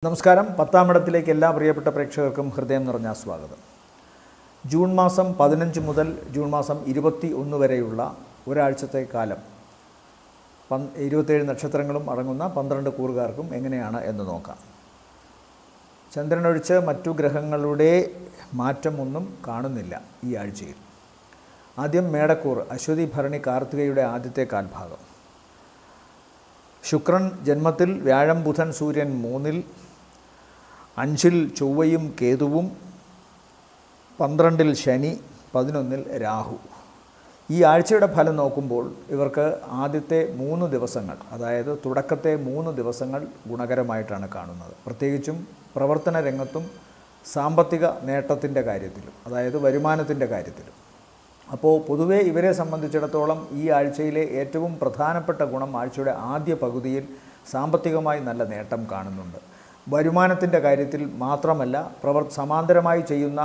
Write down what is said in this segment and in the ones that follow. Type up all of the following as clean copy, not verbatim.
നമസ്കാരം. 10-ാം ഇടത്തിലേക്ക് എല്ലാ പ്രിയപ്പെട്ട പ്രേക്ഷകർക്കും ഹൃദയം നിറഞ്ഞ സ്വാഗതം. ജൂൺ മാസം 15 മുതൽ ജൂൺ മാസം 21 വരെയുള്ള ഒരാഴ്ചത്തെ കാലം 27 നക്ഷത്രങ്ങളും അടങ്ങുന്ന 12 കൂറുകാർക്കും എങ്ങനെയാണ് എന്ന് നോക്കാം. ചന്ദ്രനൊഴിച്ച് മറ്റു ഗ്രഹങ്ങളുടെ മാറ്റമൊന്നും കാണുന്നില്ല ഈ ആഴ്ചയിൽ. ആദ്യം മേടക്കൂർ, അശ്വതി ഭരണി കാർത്തികയുടെ ആദ്യത്തെ കാൽഭാഗം. ശുക്രൻ ജന്മത്തിൽ, വ്യാഴം ബുധൻ സൂര്യൻ 3-ൽ, 5-ൽ ചൊവ്വയും കേതുവും, 12-ൽ ശനി, 11-ൽ രാഹു. ഈ ആഴ്ചയുടെ ഫലം നോക്കുമ്പോൾ ഇവർക്ക് ആദ്യത്തെ 3 ദിവസങ്ങൾ, അതായത് തുടക്കത്തെ 3 ദിവസങ്ങൾ ഗുണകരമായിട്ടാണ് കാണുന്നത്. പ്രത്യേകിച്ചും പ്രവർത്തന രംഗത്തും സാമ്പത്തിക നേട്ടത്തിൻ്റെ കാര്യത്തിലും, അതായത് വരുമാനത്തിൻ്റെ കാര്യത്തിലും. അപ്പോൾ പൊതുവെ ഇവരെ സംബന്ധിച്ചിടത്തോളം ഈ ആഴ്ചയിലെ ഏറ്റവും പ്രധാനപ്പെട്ട ഗുണം ആഴ്ചയുടെ ആദ്യ പകുതിയിൽ സാമ്പത്തികമായി നല്ല നേട്ടം കാണുന്നുണ്ട്. വരുമാനത്തിൻ്റെ കാര്യത്തിൽ മാത്രമല്ല, സമാന്തരമായി ചെയ്യുന്ന,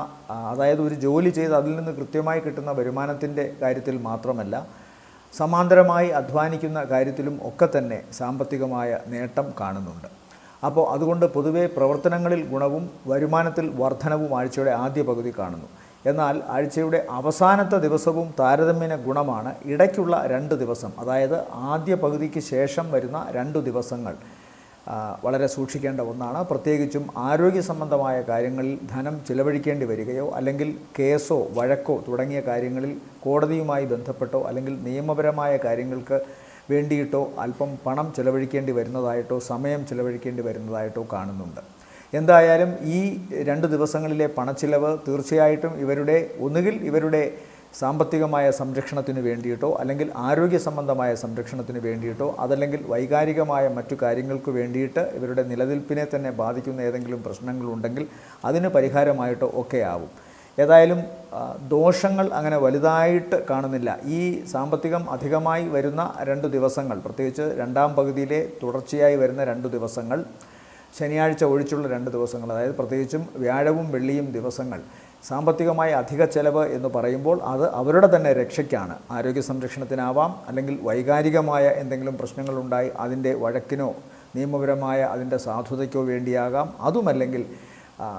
അതായത് ഒരു ജോലി ചെയ്ത് അതിൽ നിന്ന് കൃത്യമായി കിട്ടുന്ന വരുമാനത്തിൻ്റെ കാര്യത്തിൽ മാത്രമല്ല, സമാന്തരമായി അധ്വാനിക്കുന്ന കാര്യത്തിലും ഒക്കെ തന്നെ സാമ്പത്തികമായ നേട്ടം കാണുന്നുണ്ട്. അപ്പോൾ അതുകൊണ്ട് പൊതുവെ പ്രവർത്തനങ്ങളിൽ ഗുണവും വരുമാനത്തിൽ വർധനവും ആഴ്ചയുടെ ആദ്യ പകുതി കാണുന്നു. എന്നാൽ ആഴ്ചയുടെ അവസാനത്തെ ദിവസവും താരതമ്യേന ഗുണമാണ്. ഇടയ്ക്കുള്ള 2 ദിവസം, അതായത് ആദ്യ പകുതിക്ക് ശേഷം വരുന്ന 2 ദിവസങ്ങൾ വളരെ സൂക്ഷിക്കേണ്ട ഒന്നാണ്. പ്രത്യേകിച്ചും ആരോഗ്യ സംബന്ധമായ കാര്യങ്ങളിൽ ധനം ചിലവഴിക്കേണ്ടി വരികയോ അല്ലെങ്കിൽ കേസോ വഴക്കോ തുടങ്ങിയ കാര്യങ്ങളിൽ കോടതിയുമായി ബന്ധപ്പെട്ടോ അല്ലെങ്കിൽ നിയമപരമായ കാര്യങ്ങൾക്ക് വേണ്ടിയിട്ടോ അല്പം പണം ചിലവഴിക്കേണ്ടി വരുന്നതായിട്ടോ സമയം ചിലവഴിക്കേണ്ടി വരുന്നതായിട്ടോ കാണുന്നുണ്ട്. എന്തായാലും ഈ 2 ദിവസങ്ങളിലെ പണച്ചിലവ് തീർച്ചയായിട്ടും ഒന്നുകിൽ ഇവരുടെ സാമ്പത്തികമായ സംരക്ഷണത്തിന് വേണ്ടിയിട്ടോ അല്ലെങ്കിൽ ആരോഗ്യ സംബന്ധമായ സംരക്ഷണത്തിന് വേണ്ടിയിട്ടോ അതല്ലെങ്കിൽ വൈകാരികമായ മറ്റു കാര്യങ്ങൾക്ക് വേണ്ടിയിട്ട് ഇവരുടെ നിലനിൽപ്പിനെ തന്നെ ബാധിക്കുന്ന ഏതെങ്കിലും പ്രശ്നങ്ങളുണ്ടെങ്കിൽ അതിന് പരിഹാരമായിട്ടോ ഒക്കെ ആവും. ഏതായാലും ദോഷങ്ങൾ അങ്ങനെ വലുതായിട്ട് കാണുന്നില്ല. ഈ സാമ്പത്തികം അധികമായി വരുന്ന 2 ദിവസങ്ങൾ, പ്രത്യേകിച്ച് 2-ാം പകുതിയിലെ തുടർച്ചയായി വരുന്ന 2 ദിവസങ്ങൾ, ശനിയാഴ്ച ഒഴിച്ചുള്ള 2 ദിവസങ്ങൾ, അതായത് പ്രത്യേകിച്ചും വ്യാഴവും വെള്ളിയും ദിവസങ്ങൾ, സാമ്പത്തികമായ അധിക ചെലവ് എന്ന് പറയുമ്പോൾ അത് അവരുടെ തന്നെ രക്ഷയ്ക്കാണ്. ആരോഗ്യ സംരക്ഷണത്തിനാവാം, അല്ലെങ്കിൽ വൈകാരികമായ എന്തെങ്കിലും പ്രശ്നങ്ങളുണ്ടായി അതിൻ്റെ വഴക്കിനോ നിയമപരമായ അതിൻ്റെ സാധുതയ്ക്കോ വേണ്ടിയാകാം. അതുമല്ലെങ്കിൽ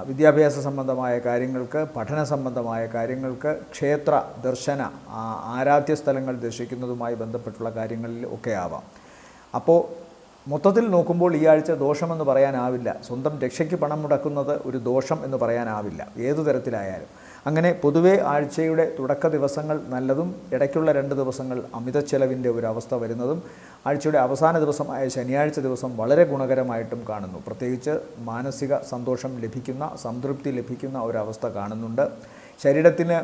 വിദ്യാഭ്യാസ സംബന്ധമായ കാര്യങ്ങൾക്ക്, പഠന സംബന്ധമായ കാര്യങ്ങൾക്ക്, ക്ഷേത്ര ദർശന, ആരാധ്യ സ്ഥലങ്ങൾ ദർശിക്കുന്നതുമായി ബന്ധപ്പെട്ടുള്ള കാര്യങ്ങളിൽ ഒക്കെ ആവാം. അപ്പോൾ മൊത്തത്തിൽ നോക്കുമ്പോൾ ഈ ആഴ്ച ദോഷമെന്ന് പറയാനാവില്ല. സ്വന്തം രക്ഷയ്ക്ക് പണം മുടക്കുന്നത് ഒരു ദോഷം എന്ന് പറയാനാവില്ല, ഏതു തരത്തിലായാലും. അങ്ങനെ പൊതുവെ ആഴ്ചയുടെ തുടക്ക ദിവസങ്ങൾ നല്ലതും ഇടയ്ക്കുള്ള 2 ദിവസങ്ങൾ അമിത ചെലവിൻ്റെ ഒരവസ്ഥ വരുന്നതും ആഴ്ചയുടെ അവസാന ദിവസമായ ശനിയാഴ്ച ദിവസം വളരെ ഗുണകരമായിട്ടും കാണുന്നു. പ്രത്യേകിച്ച് മാനസിക സന്തോഷം ലഭിക്കുന്ന, സംതൃപ്തി ലഭിക്കുന്ന ഒരവസ്ഥ കാണുന്നുണ്ട്. ശരീരത്തിന്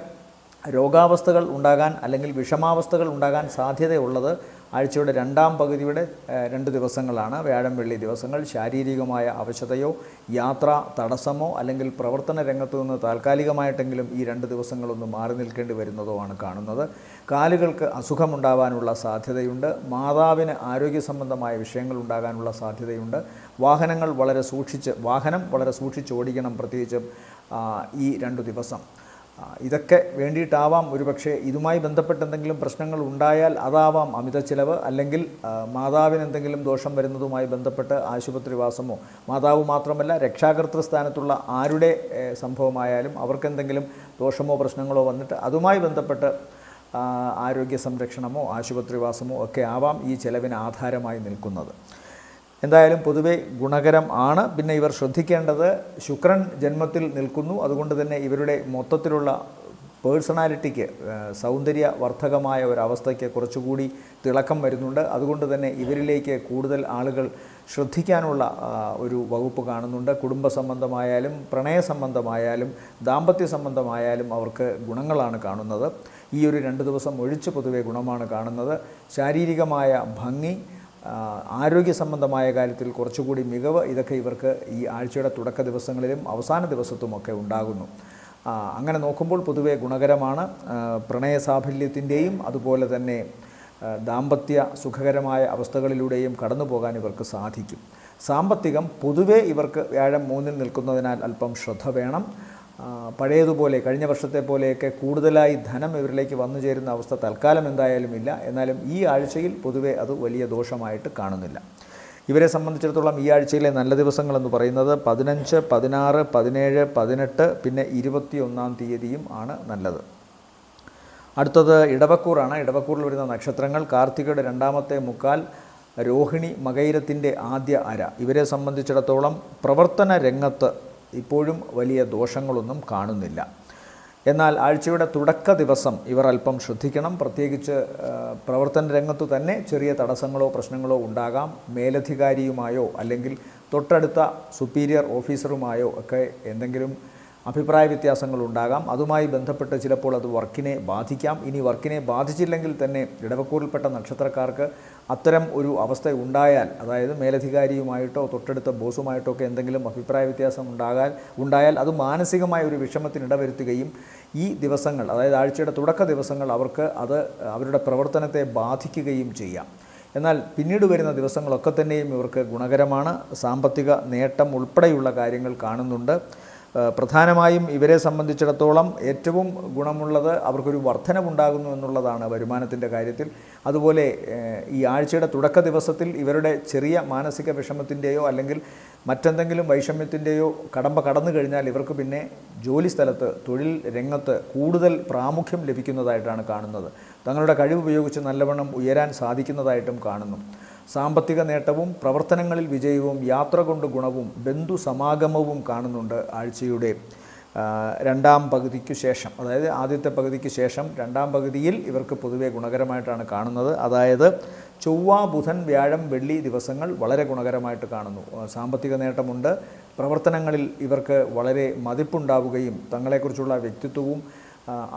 രോഗാവസ്ഥകൾ ഉണ്ടാകാൻ അല്ലെങ്കിൽ വിഷമാവസ്ഥകൾ ഉണ്ടാകാൻ സാധ്യതയുള്ളത് ആഴ്ചയുടെ 2-ാം പകുതിയുടെ 2 ദിവസങ്ങളാണ്. വ്യാഴം വെള്ളി ദിവസങ്ങൾ ശാരീരികമായ അവശതയോ യാത്ര തടസ്സമോ അല്ലെങ്കിൽ പ്രവർത്തന രംഗത്തു നിന്ന് താൽക്കാലികമായിട്ടെങ്കിലും ഈ 2 ദിവസങ്ങളൊന്ന് മാറി നിൽക്കേണ്ടി വരുന്നതോ ആണ് കാണുന്നത്. കാലുകൾക്ക് അസുഖമുണ്ടാകാനുള്ള സാധ്യതയുണ്ട്. മാതാവിന് ആരോഗ്യ സംബന്ധമായ വിഷയങ്ങൾ ഉണ്ടാകാനുള്ള സാധ്യതയുണ്ട്. വാഹനം വളരെ സൂക്ഷിച്ച് ഓടിക്കണം, പ്രത്യേകിച്ചും ഈ 2 ദിവസം. ഇതൊക്കെ വേണ്ടിയിട്ടാവാം ഒരുപക്ഷെ. ഇതുമായി ബന്ധപ്പെട്ട് എന്തെങ്കിലും പ്രശ്നങ്ങൾ ഉണ്ടായാൽ അതാവാം അമിത ചിലവ്, അല്ലെങ്കിൽ മാതാവിന് എന്തെങ്കിലും ദോഷം വരുന്നതുമായി ബന്ധപ്പെട്ട് ആശുപത്രിവാസമോ, മാതാവ് മാത്രമല്ല രക്ഷാകർതൃ സ്ഥാനത്തുള്ള ആരുടെ സംഭവമായാലും അവർക്കെന്തെങ്കിലും ദോഷമോ പ്രശ്നങ്ങളോ വന്നിട്ട് അതുമായി ബന്ധപ്പെട്ട് ആരോഗ്യ സംരക്ഷണമോ ആശുപത്രിവാസമോ ഒക്കെ ആവാം ഈ ചിലവിന് ആധാരമായി നിൽക്കുന്നത്. എന്തായാലും പൊതുവെ ഗുണകരം ആണ്. പിന്നെ ഇവർ ശ്രദ്ധിക്കേണ്ടത്, ശുക്രൻ ജന്മത്തിൽ നിൽക്കുന്നു. അതുകൊണ്ട് തന്നെ ഇവരുടെ മൊത്തത്തിലുള്ള പേഴ്സണാലിറ്റിക്ക്, സൗന്ദര്യവർദ്ധകമായ ഒരവസ്ഥയ്ക്ക് കുറച്ചുകൂടി തിളക്കം വരുന്നുണ്ട്. അതുകൊണ്ട് തന്നെ ഇവരിലേക്ക് കൂടുതൽ ആളുകൾ ശ്രദ്ധിക്കാനുള്ള ഒരു വകുപ്പ് കാണുന്നുണ്ട്. കുടുംബ സംബന്ധമായാലും പ്രണയ സംബന്ധമായാലും ദാമ്പത്യ സംബന്ധമായാലും അവർക്ക് ഗുണങ്ങളാണ് കാണുന്നത്. ഈ ഒരു 2 ദിവസം ഒഴിച്ച് പൊതുവെ ഗുണമാണ് കാണുന്നത്. ശാരീരികമായ ഭംഗി, ആരോഗ്യ സംബന്ധമായ കാര്യത്തിൽ കുറച്ചുകൂടി മികവ്, ഇതൊക്കെ ഇവർക്ക് ഈ ആഴ്ചയുടെ തുടക്ക ദിവസങ്ങളിലും അവസാന ദിവസത്തുമൊക്കെ ഉണ്ടാകുന്നു. അങ്ങനെ നോക്കുമ്പോൾ പൊതുവെ ഗുണകരമാണ്. പ്രണയ സാഫല്യത്തിൻ്റെയും അതുപോലെ തന്നെ ദാമ്പത്യ സുഖകരമായ അവസ്ഥകളിലൂടെയും കടന്നു പോകാൻ ഇവർക്ക് സാധിക്കും. സാമ്പത്തികം പൊതുവെ ഇവർക്ക് വ്യാഴം 3-ൽ നിൽക്കുന്നതിനാൽ അല്പം ശ്രദ്ധ വേണം. പഴയതുപോലെ കഴിഞ്ഞ വർഷത്തെ പോലെയൊക്കെ കൂടുതലായി ധനം ഇവരിലേക്ക് വന്നു ചേരുന്ന അവസ്ഥ തൽക്കാലം എന്തായാലും ഇല്ല. എന്നാലും ഈ ആഴ്ചയിൽ പൊതുവെ അത് വലിയ ദോഷമായിട്ട് കാണുന്നില്ല. ഇവരെ സംബന്ധിച്ചിടത്തോളം ഈ ആഴ്ചയിലെ നല്ല ദിവസങ്ങളെന്ന് പറയുന്നത് 15, 16, 17, 18 പിന്നെ 21 തീയതിയും ആണ് നല്ലത്. അടുത്തത് ഇടവക്കൂറാണ്. ഇടവക്കൂറിൽ വരുന്ന നക്ഷത്രങ്ങൾ കാർത്തികയുടെ രണ്ടാമത്തെ മുക്കാൽ, രോഹിണി മകയിരത്തിൻ്റെ ആദ്യ അര. ഇവരെ സംബന്ധിച്ചിടത്തോളം പ്രവർത്തന രംഗത്ത് ഇപ്പോഴും വലിയ ദോഷങ്ങളൊന്നും കാണുന്നില്ല. എന്നാൽ ആഴ്ചയുടെ തുടക്ക ദിവസം ഇവർ അല്പം ശ്രദ്ധിക്കണം. പ്രത്യേകിച്ച് പ്രവർത്തന രംഗത്തു തന്നെ ചെറിയ തടസ്സങ്ങളോ പ്രശ്നങ്ങളോ ഉണ്ടാകാം. മേലധികാരിയുമായോ അല്ലെങ്കിൽ തൊട്ടടുത്ത സുപ്പീരിയർ ഓഫീസറുമായോ ഒക്കെ എന്തെങ്കിലും അഭിപ്രായ വ്യത്യാസങ്ങൾ ഉണ്ടാകാം. അതുമായി ബന്ധപ്പെട്ട് ചിലപ്പോൾ അത് വർക്കിനെ ബാധിക്കാം. ഇനി വർക്കിനെ ബാധിച്ചില്ലെങ്കിൽ തന്നെ ഇടവക്കൂറിൽപ്പെട്ട നക്ഷത്രക്കാർക്ക് അത്തരം ഒരു അവസ്ഥ ഉണ്ടായാൽ, അതായത് മേലധികാരിയുമായിട്ടോ തൊട്ടടുത്ത ബോസുമായിട്ടോ ഒക്കെ എന്തെങ്കിലും അഭിപ്രായ വ്യത്യാസം ഉണ്ടായാൽ അത് മാനസികമായ ഒരു വിഷമത്തിന് ഇടവരുത്തുകയും ഈ ദിവസങ്ങൾ, അതായത് ആഴ്ചയുടെ തുടക്ക ദിവസങ്ങൾ അവർക്ക് അത് അവരുടെ പ്രവർത്തനത്തെ ബാധിക്കുകയും ചെയ്യാം. എന്നാൽ പിന്നീട് വരുന്ന ദിവസങ്ങളൊക്കെ തന്നെയും ഇവർക്ക് ഗുണകരമാണ്. സാമ്പത്തിക നേട്ടം ഉൾപ്പെടെയുള്ള കാര്യങ്ങൾ കാണുന്നുണ്ട്. പ്രധാനമായും ഇവരെ സംബന്ധിച്ചിടത്തോളം ഏറ്റവും ഗുണമുള്ളത് അവർക്കൊരു വർധനവുണ്ടാകുന്നു എന്നുള്ളതാണ് വരുമാനത്തിൻ്റെ കാര്യത്തിൽ. അതുപോലെ ഈ ആഴ്ചയുടെ തുടക്ക ദിവസത്തിൽ ഇവരുടെ ചെറിയ മാനസിക വിഷമത്തിൻ്റെയോ അല്ലെങ്കിൽ മറ്റെന്തെങ്കിലും വൈഷമ്യത്തിൻ്റെയോ കടന്നു കഴിഞ്ഞാൽ ഇവർക്ക് പിന്നെ ജോലി സ്ഥലത്ത്, തൊഴിൽ രംഗത്ത് കൂടുതൽ പ്രാമുഖ്യം ലഭിക്കുന്നതായിട്ടാണ് കാണുന്നത്. തങ്ങളുടെ കഴിവുപയോഗിച്ച് നല്ലവണ്ണം ഉയരാൻ സാധിക്കുന്നതായിട്ടും കാണുന്നു. സാമ്പത്തിക നേട്ടവും പ്രവർത്തനങ്ങളിൽ വിജയവും യാത്ര കൊണ്ട് ഗുണവും ബന്ധു സമാഗമവും കാണുന്നുണ്ട് ആഴ്ചയുടെ രണ്ടാം പകുതിക്ക് ശേഷം. അതായത് ആദ്യത്തെ പകുതിക്ക് ശേഷം രണ്ടാം പകുതിയിൽ ഇവർക്ക് പൊതുവെ ഗുണകരമായിട്ടാണ് കാണുന്നത്. അതായത് ചൊവ്വ, ബുധൻ, വ്യാഴം, വെള്ളി ദിവസങ്ങൾ വളരെ ഗുണകരമായിട്ട് കാണുന്നു. സാമ്പത്തിക നേട്ടമുണ്ട്. പ്രവർത്തനങ്ങളിൽ ഇവർക്ക് വളരെ മതിപ്പുണ്ടാവുകയും തങ്ങളെക്കുറിച്ചുള്ള വ്യക്തിത്വവും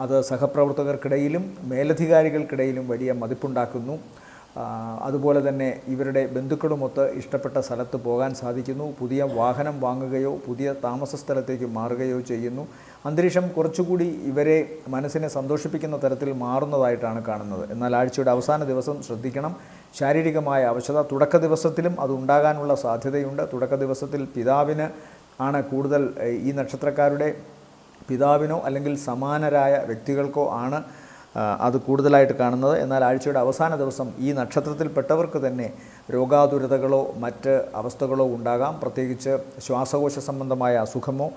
അത് സഹപ്രവർത്തകർക്കിടയിലും മേലധികാരികൾക്കിടയിലും വലിയ മതിപ്പുണ്ടാക്കുന്നു. അതുപോലെ തന്നെ ഇവരുടെ ബന്ധുക്കളുമൊത്ത് ഇഷ്ടപ്പെട്ട സ്ഥലത്ത് പോകാൻ സാധിക്കുന്നു. പുതിയ വാഹനം വാങ്ങുകയോ പുതിയ താമസ സ്ഥലത്തേക്ക് മാറുകയോ ചെയ്യുന്നു. അന്തരീക്ഷം കുറച്ചുകൂടി ഇവരെ മനസ്സിനെ സന്തോഷിപ്പിക്കുന്ന തരത്തിൽ മാറുന്നതായിട്ടാണ് കാണുന്നത്. എന്നാൽ ആഴ്ചയുടെ അവസാന ദിവസം ശ്രദ്ധിക്കണം. ശാരീരികമായ അവശത തുടക്ക ദിവസത്തിലും അത് ഉണ്ടാകാനുള്ള സാധ്യതയുണ്ട്. തുടക്ക ദിവസത്തിൽ പിതാവിന് ആണ് കൂടുതൽ, ഈ നക്ഷത്രക്കാരുടെ പിതാവിനോ അല്ലെങ്കിൽ സമാനരായ വ്യക്തികൾക്കോ ആണ് അത് കൂടുതലായിട്ട് കാണുന്നത്. എന്നാൽ ആഴ്ചയുടെ അവസാന ദിവസം ഈ നക്ഷത്രത്തിൽപ്പെട്ടവർക്ക് തന്നെ രോഗാതുരതകളോ മറ്റ് അവസ്ഥകളോ ഉണ്ടാകാം. പ്രത്യേകിച്ച് ശ്വാസകോശ സംബന്ധമായ അസുഖമോ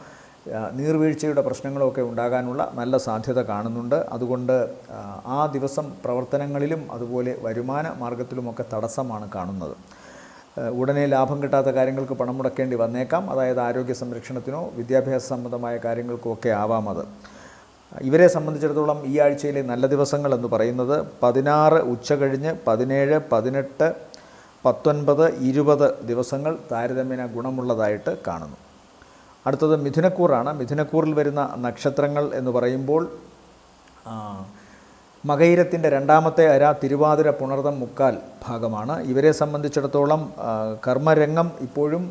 നീർവീഴ്ചയുടെ പ്രശ്നങ്ങളോ ഒക്കെ ഉണ്ടാകാനുള്ള നല്ല സാധ്യത കാണുന്നുണ്ട്. അതുകൊണ്ട് ആ ദിവസം പ്രവർത്തനങ്ങളിലും അതുപോലെ വരുമാന മാർഗത്തിലുമൊക്കെ തടസ്സമാണ് കാണുന്നത്. ഉടനെ ലാഭം കിട്ടാത്ത കാര്യങ്ങൾക്ക് പണം മുടക്കേണ്ടി വന്നേക്കാം. അതായത് ആരോഗ്യ സംരക്ഷണത്തിനോ വിദ്യാഭ്യാസ സംബന്ധമായ കാര്യങ്ങൾക്കോ ഒക്കെ ആവാം അത്. ഇവരെ സംബന്ധിച്ചിടത്തോളം ഈ ആഴ്ചയിലെ നല്ല ദിവസങ്ങൾ എന്ന് പറയുന്നത് 16 ഉച്ച കഴിഞ്ഞ് 17, 18, 19, 20 ദിവസങ്ങൾ താരതമ്യേന ഗുണമുള്ളതായിട്ട് കാണുന്നു. അടുത്തത് മിഥുനക്കൂറാണ്. മിഥുനക്കൂറിൽ വരുന്ന നക്ഷത്രങ്ങൾ എന്ന് പറയുമ്പോൾ മകയിരത്തിൻ്റെ രണ്ടാമത്തെ അര, തിരുവാതിര, പുണർതം, മുക്കാൽ ഭാഗമാണ്. ഇവരെ സംബന്ധിച്ചിടത്തോളം കർമ്മരംഗം ഇപ്പോഴും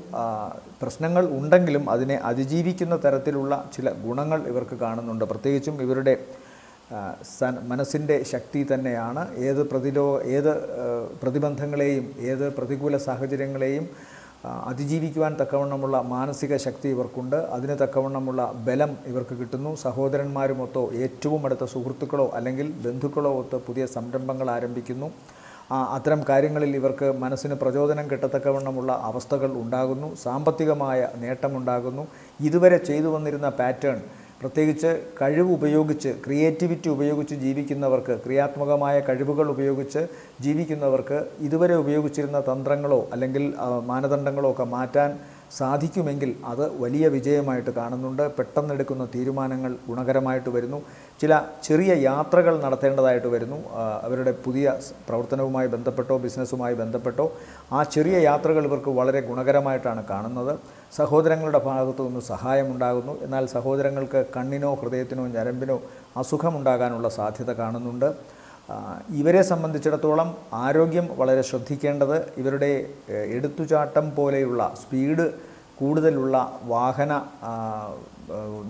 പ്രശ്നങ്ങൾ ഉണ്ടെങ്കിലും അതിനെ അതിജീവിക്കുന്ന തരത്തിലുള്ള ചില ഗുണങ്ങൾ ഇവർക്ക് കാണുന്നുണ്ട്. പ്രത്യേകിച്ചും ഇവരുടെ മനസ്സിൻ്റെ ശക്തി തന്നെയാണ് ഏത് പ്രതിബന്ധങ്ങളെയും ഏത് പ്രതികൂല സാഹചര്യങ്ങളെയും അതിജീവിക്കുവാൻ തക്കവണ്ണമുള്ള മാനസിക ശക്തി ഇവർക്കുണ്ട്. അതിന് തക്കവണ്ണമുള്ള ബലം ഇവർക്ക് കിട്ടുന്നു. സഹോദരന്മാരുമൊത്തോ ഏറ്റവും അടുത്ത സുഹൃത്തുക്കളോ അല്ലെങ്കിൽ ബന്ധുക്കളോ ഒത്ത് പുതിയ സംരംഭങ്ങൾ ആരംഭിക്കുന്നു. അത്തരം കാര്യങ്ങളിൽ ഇവർക്ക് മനസ്സിന് പ്രചോദനം കിട്ടത്തക്കവണ്ണമുള്ള അവസ്ഥകൾ ഉണ്ടാകുന്നു. സാമ്പത്തികമായ നേട്ടമുണ്ടാകുന്നു. ഇതുവരെ ചെയ്തു വന്നിരുന്ന പാറ്റേൺ, പ്രത്യേകിച്ച് കഴിവ് ഉപയോഗിച്ച്, ക്രിയേറ്റിവിറ്റി ഉപയോഗിച്ച് ജീവിക്കുന്നവർക്ക്, ക്രിയാത്മകമായ കഴിവുകൾ ഉപയോഗിച്ച് ജീവിക്കുന്നവർക്ക് ഇതുവരെ ഉപയോഗിച്ചിരുന്ന തന്ത്രങ്ങളോ അല്ലെങ്കിൽ മാനദണ്ഡങ്ങളോ ഒക്കെ മാറ്റാൻ സാധിക്കുമെങ്കിൽ അത് വലിയ വിജയമായിട്ട് കാണുന്നുണ്ട്. പെട്ടെന്നെടുക്കുന്ന തീരുമാനങ്ങൾ ഗുണകരമായിട്ട് വരുന്നു. ചില ചെറിയ യാത്രകൾ നടത്തേണ്ടതായിട്ട് വരുന്നു. അവരുടെ പുതിയ പ്രവർത്തനവുമായി ബന്ധപ്പെട്ടോ ബിസിനസ്സുമായി ബന്ധപ്പെട്ടോ ആ ചെറിയ യാത്രകൾ ഇവർക്ക് വളരെ ഗുണകരമായിട്ടാണ് കാണുന്നത്. സഹോദരങ്ങളുടെ ഭാഗത്തു നിന്ന് സഹായമുണ്ടാകുന്നു. എന്നാൽ സഹോദരങ്ങൾക്ക് കണ്ണിനോ ഹൃദയത്തിനോ ഞരമ്പിനോ അസുഖമുണ്ടാകാനുള്ള സാധ്യത കാണുന്നുണ്ട്. ഇവരെ സംബന്ധിച്ചിടത്തോളം ആരോഗ്യം വളരെ ശ്രദ്ധിക്കേണ്ടത്. ഇവരുടെ എടുത്തുചാട്ടം പോലെയുള്ള സ്പീഡ് കൂടുതലുള്ള വാഹന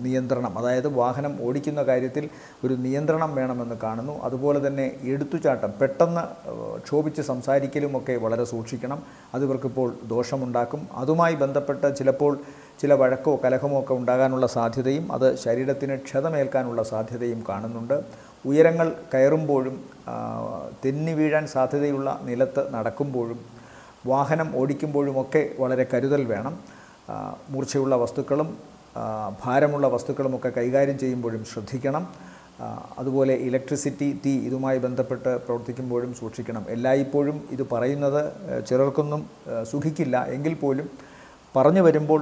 നിയന്ത്രണം, അതായത് വാഹനം ഓടിക്കുന്ന കാര്യത്തിൽ ഒരു നിയന്ത്രണം വേണമെന്ന് കാണുന്നു. അതുപോലെ തന്നെ എടുത്തുചാട്ടം, പെട്ടെന്ന് ക്ഷോഭിച്ച് സംസാരിക്കലുമൊക്കെ വളരെ സൂക്ഷിക്കണം. അത് ഇവർക്കിപ്പോൾ ദോഷമുണ്ടാക്കും. അതുമായി ബന്ധപ്പെട്ട് ചിലപ്പോൾ ചില വഴക്കോ കലഹമോ ഒക്കെ ഉണ്ടാകാനുള്ള സാധ്യതയും അത് ശരീരത്തിന് ക്ഷതമേൽക്കാനുള്ള സാധ്യതയും കാണുന്നുണ്ട്. ഉയരങ്ങൾ കയറുമ്പോഴും തെന്നി വീഴാൻ സാധ്യതയുള്ള നിലത്ത് നടക്കുമ്പോഴും വാഹനം ഓടിക്കുമ്പോഴുമൊക്കെ വളരെ കരുതൽ വേണം. മൂർച്ചയുള്ള വസ്തുക്കളും ഭാരമുള്ള വസ്തുക്കളുമൊക്കെ കൈകാര്യം ചെയ്യുമ്പോഴും ശ്രദ്ധിക്കണം. അതുപോലെ ഇലക്ട്രിസിറ്റി, തീ, ഇതുമായി ബന്ധപ്പെട്ട് പ്രവർത്തിക്കുമ്പോഴും സൂക്ഷിക്കണം. എല്ലായ്പ്പോഴും ഇത് പറയുന്നത് ചിലർക്കൊന്നും സുഖിക്കില്ല. എങ്കിൽ പോലും പറഞ്ഞു വരുമ്പോൾ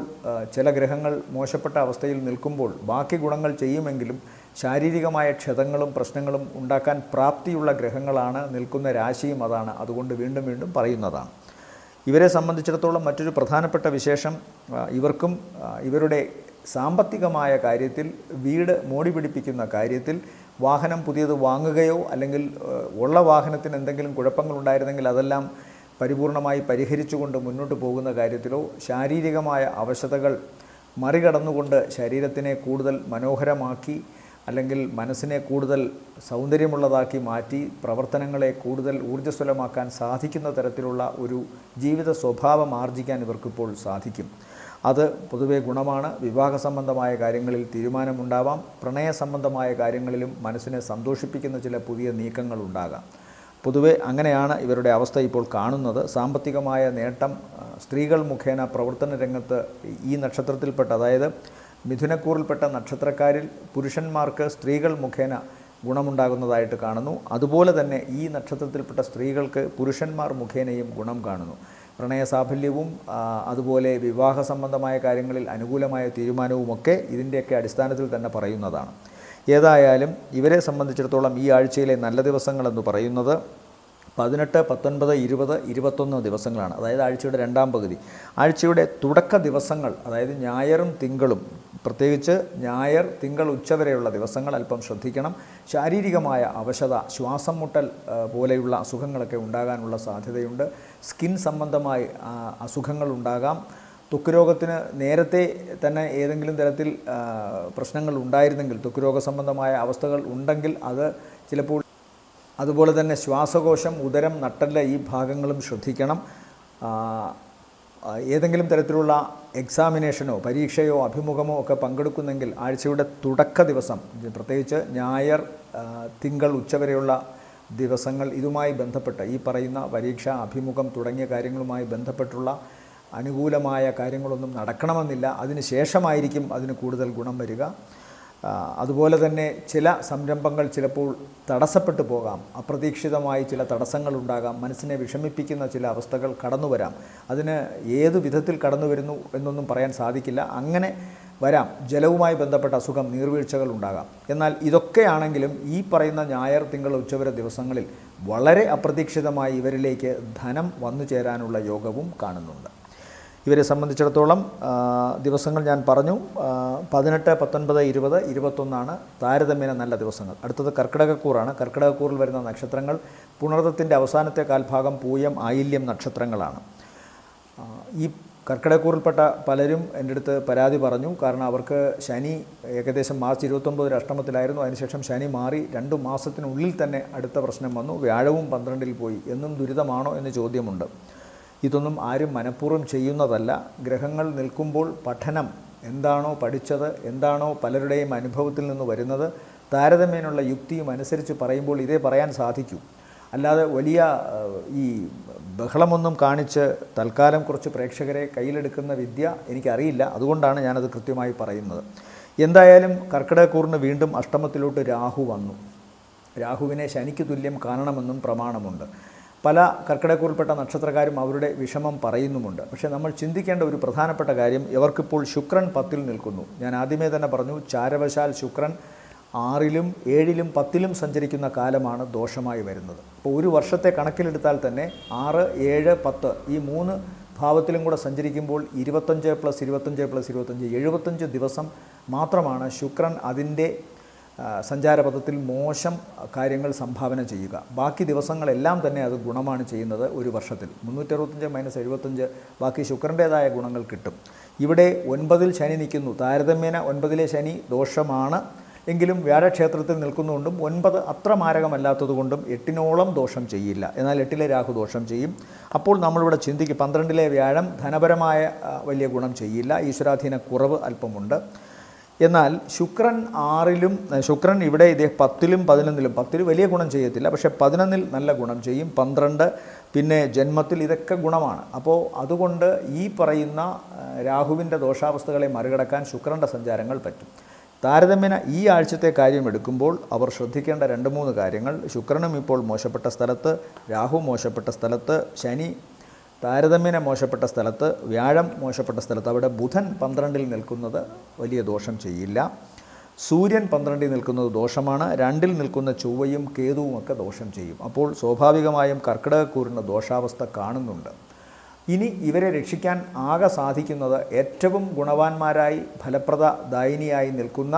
ചില ഗ്രഹങ്ങൾ മോശപ്പെട്ട അവസ്ഥയിൽ നിൽക്കുമ്പോൾ ബാക്കി ഗുണങ്ങൾ ചെയ്യുമെങ്കിലും ശാരീരികമായ ക്ഷതങ്ങളും പ്രശ്നങ്ങളും ഉണ്ടാക്കാൻ പ്രാപ്തിയുള്ള ഗ്രഹങ്ങളാണ് നിൽക്കുന്ന രാശിയും അതാണ്. അതുകൊണ്ട് വീണ്ടും വീണ്ടും പറയുന്നതാണ്. ഇവരെ സംബന്ധിച്ചിടത്തോളം മറ്റൊരു പ്രധാനപ്പെട്ട വിശേഷം, ഇവർക്കും ഇവരുടെ സാമ്പത്തികമായ കാര്യത്തിൽ, വീട് മോടി പിടിപ്പിക്കുന്ന കാര്യത്തിൽ, വാഹനം പുതിയത് വാങ്ങുകയോ അല്ലെങ്കിൽ ഉള്ള വാഹനത്തിന് എന്തെങ്കിലും കുഴപ്പങ്ങളുണ്ടായിരുന്നെങ്കിൽ അതെല്ലാം പരിപൂർണമായി പരിഹരിച്ചുകൊണ്ട് മുന്നോട്ട് പോകുന്ന കാര്യത്തിലോ, ശാരീരികമായ അവശതകൾ മറികടന്നുകൊണ്ട് ശരീരത്തിനെ കൂടുതൽ മനോഹരമാക്കി അല്ലെങ്കിൽ മനസ്സിനെ കൂടുതൽ സൗന്ദര്യമുള്ളതാക്കി മാറ്റി പ്രവർത്തനങ്ങളെ കൂടുതൽ ഊർജ്ജസ്വലമാക്കാൻ സാധിക്കുന്ന തരത്തിലുള്ള ഒരു ജീവിത സ്വഭാവം ആർജിക്കാൻ ഇവർക്കിപ്പോൾ സാധിക്കും. അത് പൊതുവെ ഗുണമാണ്. വിവാഹ സംബന്ധമായ കാര്യങ്ങളിൽ തീരുമാനമുണ്ടാവാം. പ്രണയ സംബന്ധമായ കാര്യങ്ങളിലും മനസ്സിനെ സന്തോഷിപ്പിക്കുന്ന ചില പുതിയ നീക്കങ്ങളുണ്ടാകാം. പൊതുവെ അങ്ങനെയാണ് ഇവരുടെ അവസ്ഥ ഇപ്പോൾ കാണുന്നത്. സാമ്പത്തികമായ നേട്ടം സ്ത്രീകൾ മുഖേന പ്രവർത്തന രംഗത്ത് ഈ നക്ഷത്രത്തിൽപ്പെട്ട, അതായത് മിഥുനക്കൂറിൽപ്പെട്ട നക്ഷത്രക്കാരിൽ പുരുഷന്മാർക്ക് സ്ത്രീകൾ മുഖേന ഗുണമുണ്ടാകുന്നതായിട്ട് കാണുന്നു. അതുപോലെ തന്നെ ഈ നക്ഷത്രത്തിൽപ്പെട്ട സ്ത്രീകൾക്ക് പുരുഷന്മാർ മുഖേനയും ഗുണം കാണുന്നു. പ്രണയ സാഫല്യവും അതുപോലെ വിവാഹ സംബന്ധമായ കാര്യങ്ങളിൽ അനുകൂലമായ തീരുമാനവുമൊക്കെ ഇതിൻ്റെയൊക്കെ അടിസ്ഥാനത്തിൽ തന്നെ പറയുന്നതാണ്. ഏതായാലും ഇവരെ സംബന്ധിച്ചിടത്തോളം ഈ ആഴ്ചയിലെ നല്ല ദിവസങ്ങളെന്ന് പറയുന്നത് 18, 19, 20, 21 ദിവസങ്ങളാണ്. അതായത് ആഴ്ചയുടെ രണ്ടാം പകുതി. ആഴ്ചയുടെ തുടക്ക ദിവസങ്ങൾ, അതായത് ഞായറും തിങ്കളും, പ്രത്യേകിച്ച് ഞായർ, തിങ്കൾ ഉച്ചവരെയുള്ള ദിവസങ്ങൾ അല്പം ശ്രദ്ധിക്കണം. ശാരീരികമായ അവശത, ശ്വാസം മുട്ടൽ പോലെയുള്ള അസുഖങ്ങളൊക്കെ ഉണ്ടാകാനുള്ള സാധ്യതയുണ്ട്. സ്കിൻ സംബന്ധമായി അസുഖങ്ങൾ ഉണ്ടാകാം. ത്വക്ക് രോഗത്തിന് നേരത്തെ തന്നെ ഏതെങ്കിലും തരത്തിൽ പ്രശ്നങ്ങൾ ഉണ്ടായിരുന്നെങ്കിൽ, ത്വക്ക് രോഗ സംബന്ധമായ അവസ്ഥകൾ ഉണ്ടെങ്കിൽ അത് ചിലപ്പോൾ, അതുപോലെ തന്നെ ശ്വാസകോശം, ഉദരം, നട്ടെല്ല് ഈ ഭാഗങ്ങളും ശ്രദ്ധിക്കണം. ഏതെങ്കിലും തരത്തിലുള്ള എക്സാമിനേഷനോ പരീക്ഷയോ അഭിമുഖമോ ഒക്കെ പങ്കെടുക്കുന്നെങ്കിൽ ആഴ്ചയുടെ തുടക്ക ദിവസം, പ്രത്യേകിച്ച് ഞായർ, തിങ്കൾ ഉച്ചവരെയുള്ള ദിവസങ്ങൾ ഇതുമായി ബന്ധപ്പെട്ട് ഈ പറയുന്ന പരീക്ഷ, അഭിമുഖം തുടങ്ങിയ കാര്യങ്ങളുമായി ബന്ധപ്പെട്ടുള്ള അനുകൂലമായ കാര്യങ്ങളൊന്നും നടക്കണമെന്നില്ല. അതിന് ശേഷമായിരിക്കും അതിന് കൂടുതൽ ഗുണം വരിക. അതുപോലെ തന്നെ ചില സംരംഭങ്ങൾ ചിലപ്പോൾ തടസ്സപ്പെട്ടു പോകാം. അപ്രതീക്ഷിതമായി ചില തടസ്സങ്ങൾ ഉണ്ടാകാം. മനസ്സിനെ വിഷമിപ്പിക്കുന്ന ചില അവസ്ഥകൾ കടന്നു വരാം. അതിന് ഏതു വിധത്തിൽ കടന്നു വരുന്നു എന്നൊന്നും പറയാൻ സാധിക്കില്ല. അങ്ങനെ വരാം. ജലവുമായി ബന്ധപ്പെട്ട അസുഖം, നീർവീഴ്ചകൾ ഉണ്ടാകാം. എന്നാൽ ഇതൊക്കെയാണെങ്കിലും ഈ പറയുന്ന ഞായർ, തിങ്കൾ ഉച്ചവരെ ദിവസങ്ങളിൽ വളരെ അപ്രതീക്ഷിതമായി ഇവരിലേക്ക് ധനം വന്നു ചേരാനുള്ള യോഗവും കാണുന്നുണ്ട്. ഇവരെ സംബന്ധിച്ചിടത്തോളം ദിവസങ്ങൾ ഞാൻ പറഞ്ഞു. 18, 19, 20, 21 താരതമ്യേന നല്ല ദിവസങ്ങൾ. അടുത്തത് കർക്കിടകക്കൂറാണ്. കർക്കിടകക്കൂറിൽ വരുന്ന നക്ഷത്രങ്ങൾ പുണർദത്തിൻ്റെ അവസാനത്തെ കാൽഭാഗം, പൂയം, ആയില്യം നക്ഷത്രങ്ങളാണ്. ഈ കർക്കിടകക്കൂറിൽപ്പെട്ട പലരും എൻ്റെ അടുത്ത് പരാതി പറഞ്ഞു. കാരണം അവർക്ക് ശനി ഏകദേശം മാർച്ച് 29 അഷ്ടമത്തിലായിരുന്നു. അതിനുശേഷം ശനി മാറി 2 മാസത്തിനുള്ളിൽ തന്നെ അടുത്ത പ്രശ്നം വന്നു. വ്യാഴവും 12-ൽ പോയി. എന്നും ദുരിതമാണോ എന്ന് ചോദ്യമുണ്ട്. ഇതൊന്നും ആരും മനഃപൂർവ്വം ചെയ്യുന്നതല്ല. ഗ്രഹങ്ങൾ നിൽക്കുമ്പോൾ പഠനം എന്താണോ പഠിച്ചത്, എന്താണോ പലരുടെയും അനുഭവത്തിൽ നിന്ന് വരുന്നത്, താരതമ്യേനുള്ള യുക്തിയും അനുസരിച്ച് പറയുമ്പോൾ ഇതേ പറയാൻ സാധിക്കൂ. അല്ലാതെ വലിയ ഈ ബഹളമൊന്നും കാണിച്ച് തൽക്കാലം കുറച്ച് പ്രേക്ഷകരെ കയ്യിലെടുക്കുന്ന വിദ്യ എനിക്കറിയില്ല. അതുകൊണ്ടാണ് ഞാനത് കൃത്യമായി പറയുന്നത്. എന്തായാലും കർക്കിടകക്കൂറിന് വീണ്ടും അഷ്ടമത്തിലോട്ട് രാഹു വന്നു. രാഹുവിനെ ശനിക്ക് തുല്യം കാണണമെന്നും പ്രമാണമുണ്ട്. പല കർക്കിടകക്കൂറിൽപ്പെട്ട നക്ഷത്രക്കാരും അവരുടെ വിഷമം പറയുന്നുമുണ്ട്. പക്ഷേ നമ്മൾ ചിന്തിക്കേണ്ട ഒരു പ്രധാനപ്പെട്ട കാര്യം, ഇവർക്കിപ്പോൾ ശുക്രൻ 10-ൽ നിൽക്കുന്നു. ഞാൻ ആദ്യമേ തന്നെ പറഞ്ഞു, ചാരവശാൽ ശുക്രൻ 6-ലും 7-ലും 10-ലും സഞ്ചരിക്കുന്ന കാലമാണ് ദോഷമായി വരുന്നത്. അപ്പോൾ ഒരു വർഷത്തെ കണക്കിലെടുത്താൽ തന്നെ 6, 7, 10 ഈ 3 ഭാവത്തിലും കൂടെ സഞ്ചരിക്കുമ്പോൾ 25 + 25 + 25 75 ദിവസം മാത്രമാണ് ശുക്രൻ അതിൻ്റെ സഞ്ചാരപഥത്തിൽ മോശം കാര്യങ്ങൾ സംഭാവന ചെയ്യുക. ബാക്കി ദിവസങ്ങളെല്ലാം തന്നെ അത് ഗുണമാണ് ചെയ്യുന്നത്. ഒരു വർഷത്തിൽ 365 - 75 ബാക്കി ശുക്രൻ്റേതായ ഗുണങ്ങൾ കിട്ടും. ഇവിടെ 9-ൽ ശനി നിൽക്കുന്നു. താരതമ്യേന 9-ലെ ശനി ദോഷമാണ്. എങ്കിലും വ്യാഴക്ഷേത്രത്തിൽ നിൽക്കുന്നതുകൊണ്ടും 9 അത്ര മാരകമല്ലാത്തതുകൊണ്ടും 8-നോളം ദോഷം ചെയ്യില്ല. എന്നാൽ 8-ലെ രാഹു ദോഷം ചെയ്യും. അപ്പോൾ നമ്മളിവിടെ ചിന്തിക്കും, 12-ലെ വ്യാഴം ധനപരമായ വലിയ ഗുണം ചെയ്യില്ല. ഈശ്വരാധീന കുറവ് അല്പമുണ്ട്. എന്നാൽ ശുക്രൻ 6-ലും, ശുക്രൻ ഇവിടെ ഇതേ 10-ലും 11-ലും, 10-ൽ വലിയ ഗുണം ചെയ്യത്തില്ല, പക്ഷേ 11-ൽ നല്ല ഗുണം ചെയ്യും. 12 പിന്നെ ജന്മത്തിൽ ഇതൊക്കെ ഗുണമാണ്. അപ്പോൾ അതുകൊണ്ട് ഈ പറയുന്ന രാഹുവിൻ്റെ ദോഷാവസ്ഥകളെ മറികടക്കാൻ ശുക്രൻ്റെ സഞ്ചാരങ്ങൾ പറ്റും. താരതമ്യേന ഈ ആഴ്ചത്തെ കാര്യം എടുക്കുമ്പോൾ അവർ ശ്രദ്ധിക്കേണ്ട 2-3 കാര്യങ്ങൾ: ശുക്രനും ഇപ്പോൾ മോശപ്പെട്ട സ്ഥലത്ത്, രാഹു മോശപ്പെട്ട സ്ഥലത്ത്, ശനി താരതമ്യേന മോശപ്പെട്ട സ്ഥലത്ത്, വ്യാഴം മോശപ്പെട്ട സ്ഥലത്ത്. അവിടെ ബുധൻ 12-ൽ നിൽക്കുന്നത് വലിയ ദോഷം ചെയ്യില്ല. സൂര്യൻ 12-ൽ നിൽക്കുന്നത് ദോഷമാണ്. 2-ൽ നിൽക്കുന്ന ചൊവ്വയും കേതുവുമൊക്കെ ദോഷം ചെയ്യും. അപ്പോൾ സ്വാഭാവികമായും കർക്കിടകക്കൂറിന് ദോഷാവസ്ഥ കാണുന്നുണ്ട്. ഇനി ഇവരെ രക്ഷിക്കാൻ ആകെ സാധിക്കുന്നത് ഏറ്റവും ഗുണവാന്മാരായി ഫലപ്രദദായിനിയായി നിൽക്കുന്ന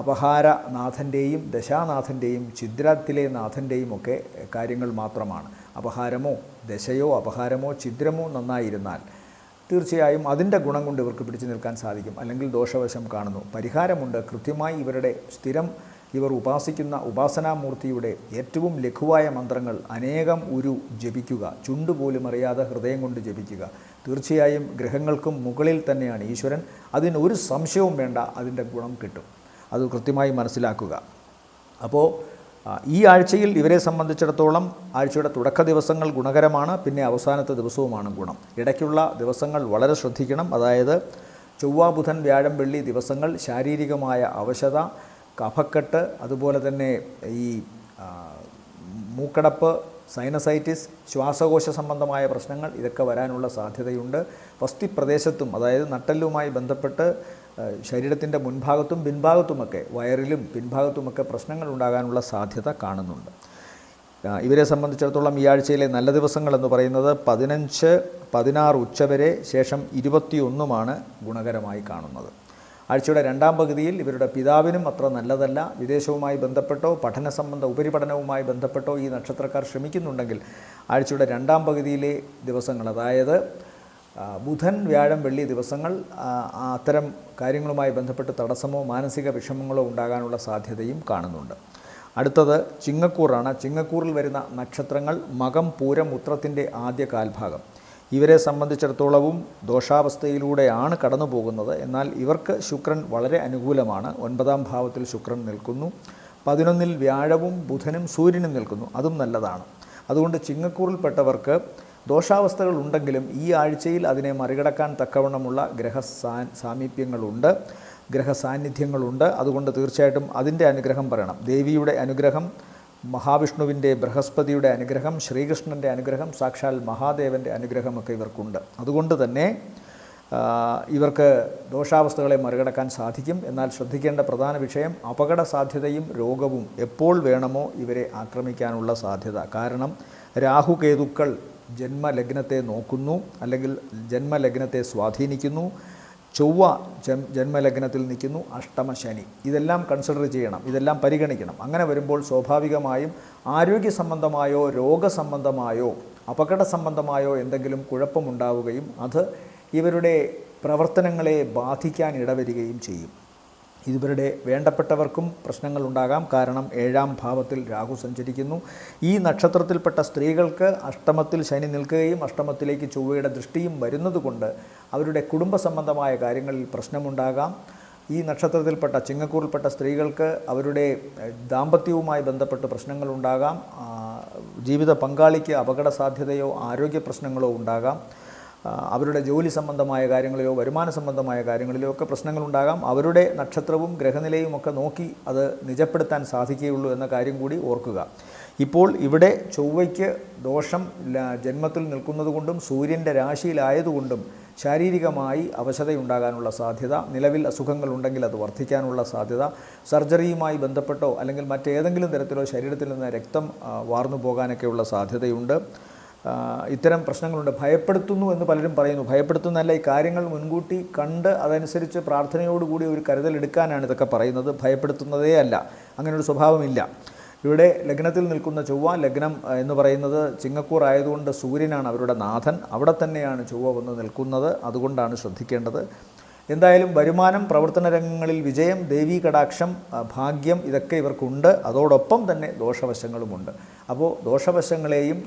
അപഹാരനാഥൻ്റെയും ദശാനാഥൻ്റെയും ഛിദ്രത്തിലെ നാഥൻ്റെയും ഒക്കെ കാര്യങ്ങൾ മാത്രമാണ്. അപഹാരമോ ദശയോ അപഹാരമോ ഛിദ്രമോ നന്നായിരുന്നാൽ തീർച്ചയായും അതിൻ്റെ ഗുണം കൊണ്ട് ഇവർക്ക് പിടിച്ചു നിൽക്കാൻ സാധിക്കും. അല്ലെങ്കിൽ ദോഷവശം കാണുന്നു. പരിഹാരമുണ്ട്. കൃത്യമായി ഇവരുടെ സ്ഥിരം ഇവർ ഉപാസിക്കുന്ന ഉപാസനാമൂർത്തിയുടെ ഏറ്റവും ലഘുവായ മന്ത്രങ്ങൾ അനേകം ജപിക്കുക. ചുണ്ടുപോലും അറിയാതെ ഹൃദയം കൊണ്ട് ജപിക്കുക. തീർച്ചയായും ഗ്രഹങ്ങൾക്കും മുകളിൽ തന്നെയാണ് ഈശ്വരൻ. അതിനൊരു സംശയവും വേണ്ട, അതിൻ്റെ ഗുണം കിട്ടും. അത് കൃത്യമായി മനസ്സിലാക്കുക. അപ്പോൾ ഈ ആഴ്ചയിൽ ഇവരെ സംബന്ധിച്ചിടത്തോളം ആഴ്ചയുടെ തുടക്ക ദിവസങ്ങൾ ഗുണകരമാണ്. പിന്നെ അവസാനത്തെ ദിവസവുമാണ് ഗുണം. ഇടയ്ക്കുള്ള ദിവസങ്ങൾ വളരെ ശ്രദ്ധിക്കണം. അതായത് ചൊവ്വ, ബുധൻ, വ്യാഴം, വെള്ളി ദിവസങ്ങൾ ശാരീരികമായ അവശത, കഫക്കെട്ട്, അതുപോലെ തന്നെ ഈ മൂക്കടപ്പ്, സൈനസൈറ്റിസ്, ശ്വാസകോശ സംബന്ധമായ പ്രശ്നങ്ങൾ ഇതൊക്കെ വരാനുള്ള സാധ്യതയുണ്ട്. വസ്തിപ്രദേശത്തും അതായത് നട്ടെല്ലുമായി ബന്ധപ്പെട്ട് ശരീരത്തിൻ്റെ മുൻഭാഗത്തും പിൻഭാഗത്തുമൊക്കെ വയറിലും പിൻഭാഗത്തുമൊക്കെ പ്രശ്നങ്ങൾ ഉണ്ടാകാനുള്ള സാധ്യത കാണുന്നുണ്ട്. ഇവരെ സംബന്ധിച്ചിടത്തോളം ഈ ആഴ്ചയിലെ നല്ല ദിവസങ്ങളെന്ന് പറയുന്നത് 15, 16 ഉച്ചവരെ, ശേഷം 21 ഗുണകരമായി കാണുന്നത്. ആഴ്ചയുടെ 2ാം പകുതിയിൽ ഇവരുടെ പിതാവിനും അത്ര നല്ലതല്ല. വിദേശവുമായി ബന്ധപ്പെട്ടോ പഠന സംബന്ധ ഉപരിപഠനവുമായി ബന്ധപ്പെട്ടോ ഈ നക്ഷത്രക്കാർ ശ്രമിക്കുന്നുണ്ടെങ്കിൽ ആഴ്ചയുടെ 2ാം പകുതിയിലെ ദിവസങ്ങൾ, അതായത് ബുധൻ, വ്യാഴം, വെള്ളി ദിവസങ്ങൾ അത്തരം കാര്യങ്ങളുമായി ബന്ധപ്പെട്ട് തടസ്സമോ മാനസിക വിഷമങ്ങളോ ഉണ്ടാകാനുള്ള സാധ്യതയും കാണുന്നുണ്ട്. അടുത്തത് ചിങ്ങക്കൂറാണ്. ചിങ്ങക്കൂറിൽ വരുന്ന നക്ഷത്രങ്ങൾ മകം, പൂരം, ഉത്രത്തിൻ്റെ ആദ്യ കാൽഭാഗം. ഇവരെ സംബന്ധിച്ചിടത്തോളവും ദോഷാവസ്ഥയിലൂടെയാണ് കടന്നു പോകുന്നത്. എന്നാൽ ഇവർക്ക് ശുക്രൻ വളരെ അനുകൂലമാണ്. 9ാം ഭാവത്തിൽ ശുക്രൻ നിൽക്കുന്നു. 11-ൽ വ്യാഴവും ബുധനും സൂര്യനും നിൽക്കുന്നു. അതും നല്ലതാണ്. അതുകൊണ്ട് ചിങ്ങക്കൂറിൽപ്പെട്ടവർക്ക് ദോഷാവസ്ഥകൾ ഉണ്ടെങ്കിലും ഈ ആഴ്ചയിൽ അതിനെ മറികടക്കാൻ തക്കവണ്ണമുള്ള സാമീപ്യങ്ങളുണ്ട്, ഗ്രഹസാന്നിധ്യങ്ങളുണ്ട്. അതുകൊണ്ട് തീർച്ചയായിട്ടും അതിൻ്റെ അനുഗ്രഹം പറയണം. ദേവിയുടെ അനുഗ്രഹം, മഹാവിഷ്ണുവിൻ്റെ ബൃഹസ്പതിയുടെ അനുഗ്രഹം, ശ്രീകൃഷ്ണൻ്റെ അനുഗ്രഹം, സാക്ഷാൽ മഹാദേവൻ്റെ അനുഗ്രഹമൊക്കെ ഇവർക്കുണ്ട്. അതുകൊണ്ട് തന്നെ ഇവർക്ക് ദോഷാവസ്ഥകളെ മറികടക്കാൻ സാധിക്കും. എന്നാൽ ശ്രദ്ധിക്കേണ്ട പ്രധാന വിഷയം അപകട സാധ്യതയും രോഗവും എപ്പോൾ വേണമോ ഇവരെ ആക്രമിക്കാനുള്ള സാധ്യത. കാരണം രാഹുകേതുക്കൾ ജന്മലഗ്നത്തെ നോക്കുന്നു, അല്ലെങ്കിൽ ജന്മലഗ്നത്തെ സ്വാധീനിക്കുന്നു. ചൊവ്വ ജന്മലഗ്നത്തിൽ നിൽക്കുന്നു. അഷ്ടമശനി. ഇതെല്ലാം കൺസിഡർ ചെയ്യണം, ഇതെല്ലാം പരിഗണിക്കണം. അങ്ങനെ വരുമ്പോൾ സ്വാഭാവികമായും ആരോഗ്യ സംബന്ധമായോ രോഗസംബന്ധമായോ അപകട സംബന്ധമായോ എന്തെങ്കിലും കുഴപ്പമുണ്ടാവുകയും അത് ഇവരുടെ പ്രവർത്തനങ്ങളെ ബാധിക്കാൻ ഇടവരികയും ചെയ്യും. ഇവരുടെ വേണ്ടപ്പെട്ടവർക്കും പ്രശ്നങ്ങളുണ്ടാകാം. കാരണം 7ാം ഭാവത്തിൽ രാഹു സഞ്ചരിക്കുന്നു. ഈ നക്ഷത്രത്തിൽപ്പെട്ട സ്ത്രീകൾക്ക് അഷ്ടമത്തിൽ ശനി നിൽക്കുകയും അഷ്ടമത്തിലേക്ക് ചൊവ്വയുടെ ദൃഷ്ടിയും വരുന്നതുകൊണ്ട് അവരുടെ കുടുംബ സംബന്ധമായ കാര്യങ്ങളിൽ പ്രശ്നമുണ്ടാകാം. ഈ നക്ഷത്രത്തിൽപ്പെട്ട ചിങ്ങക്കൂറിൽപ്പെട്ട സ്ത്രീകൾക്ക് അവരുടെ ദാമ്പത്യവുമായി ബന്ധപ്പെട്ട് പ്രശ്നങ്ങളുണ്ടാകാം. ജീവിത പങ്കാളിക്ക് അപകട സാധ്യതയോ ആരോഗ്യ പ്രശ്നങ്ങളോ ഉണ്ടാകാം. അവരുടെ ജോലി സംബന്ധമായ കാര്യങ്ങളിലോ വരുമാന സംബന്ധമായ കാര്യങ്ങളിലോ ഒക്കെ പ്രശ്നങ്ങളുണ്ടാകാം. അവരുടെ നക്ഷത്രവും ഗ്രഹനിലയും ഒക്കെ നോക്കി അത് നിജപ്പെടുത്താൻ സാധിക്കുകയുള്ളൂ എന്ന കാര്യം കൂടി ഓർക്കുക. ഇപ്പോൾ ഇവിടെ ചൊവ്വയ്ക്ക് ദോഷം ജന്മത്തിൽ നിൽക്കുന്നതുകൊണ്ടും സൂര്യൻ്റെ രാശിയിലായതുകൊണ്ടും ശാരീരികമായി അവശതയുണ്ടാകാനുള്ള സാധ്യത, നിലവിൽ അസുഖങ്ങളുണ്ടെങ്കിൽ അത് വർദ്ധിക്കാനുള്ള സാധ്യത, സർജറിയുമായി ബന്ധപ്പെട്ടോ അല്ലെങ്കിൽ മറ്റേതെങ്കിലും തരത്തിലോ ശരീരത്തിൽ നിന്ന് രക്തം വാർന്നു പോകാനൊക്കെയുള്ള സാധ്യതയുണ്ട്. ഇത്തരം പ്രശ്നങ്ങളുണ്ട്. ഭയപ്പെടുത്തുന്നു എന്ന് പലരും പറയുന്നു. ഭയപ്പെടുത്തുന്നതല്ല, ഈ കാര്യങ്ങൾ മുൻകൂട്ടി കണ്ട് അതനുസരിച്ച് പ്രാർത്ഥനയോടുകൂടി ഒരു കരുതലെടുക്കാനാണ് ഇതൊക്കെ പറയുന്നത്. ഭയപ്പെടുത്തുന്നതേ അല്ല, അങ്ങനെയൊരു സ്വഭാവമില്ല. ഇവിടെ ലഗ്നത്തിൽ നിൽക്കുന്ന ചൊവ്വ, ലഗ്നം എന്ന് പറയുന്നത് ചിങ്ങക്കൂർ ആയതുകൊണ്ട് സൂര്യനാണ് അവരുടെ നാഥൻ. അവിടെ തന്നെയാണ് ചൊവ്വ വന്ന് നിൽക്കുന്നത്. അതുകൊണ്ടാണ് ശ്രദ്ധിക്കേണ്ടത്. എന്തായാലും വരുമാനം, പ്രവർത്തന രംഗങ്ങളിൽ വിജയം, ദേവീ കടാക്ഷം, ഭാഗ്യം ഇതൊക്കെ ഇവർക്കുണ്ട്. അതോടൊപ്പം തന്നെ ദോഷവശങ്ങളുമുണ്ട്. അപ്പോൾ ദോഷവശങ്ങളെയും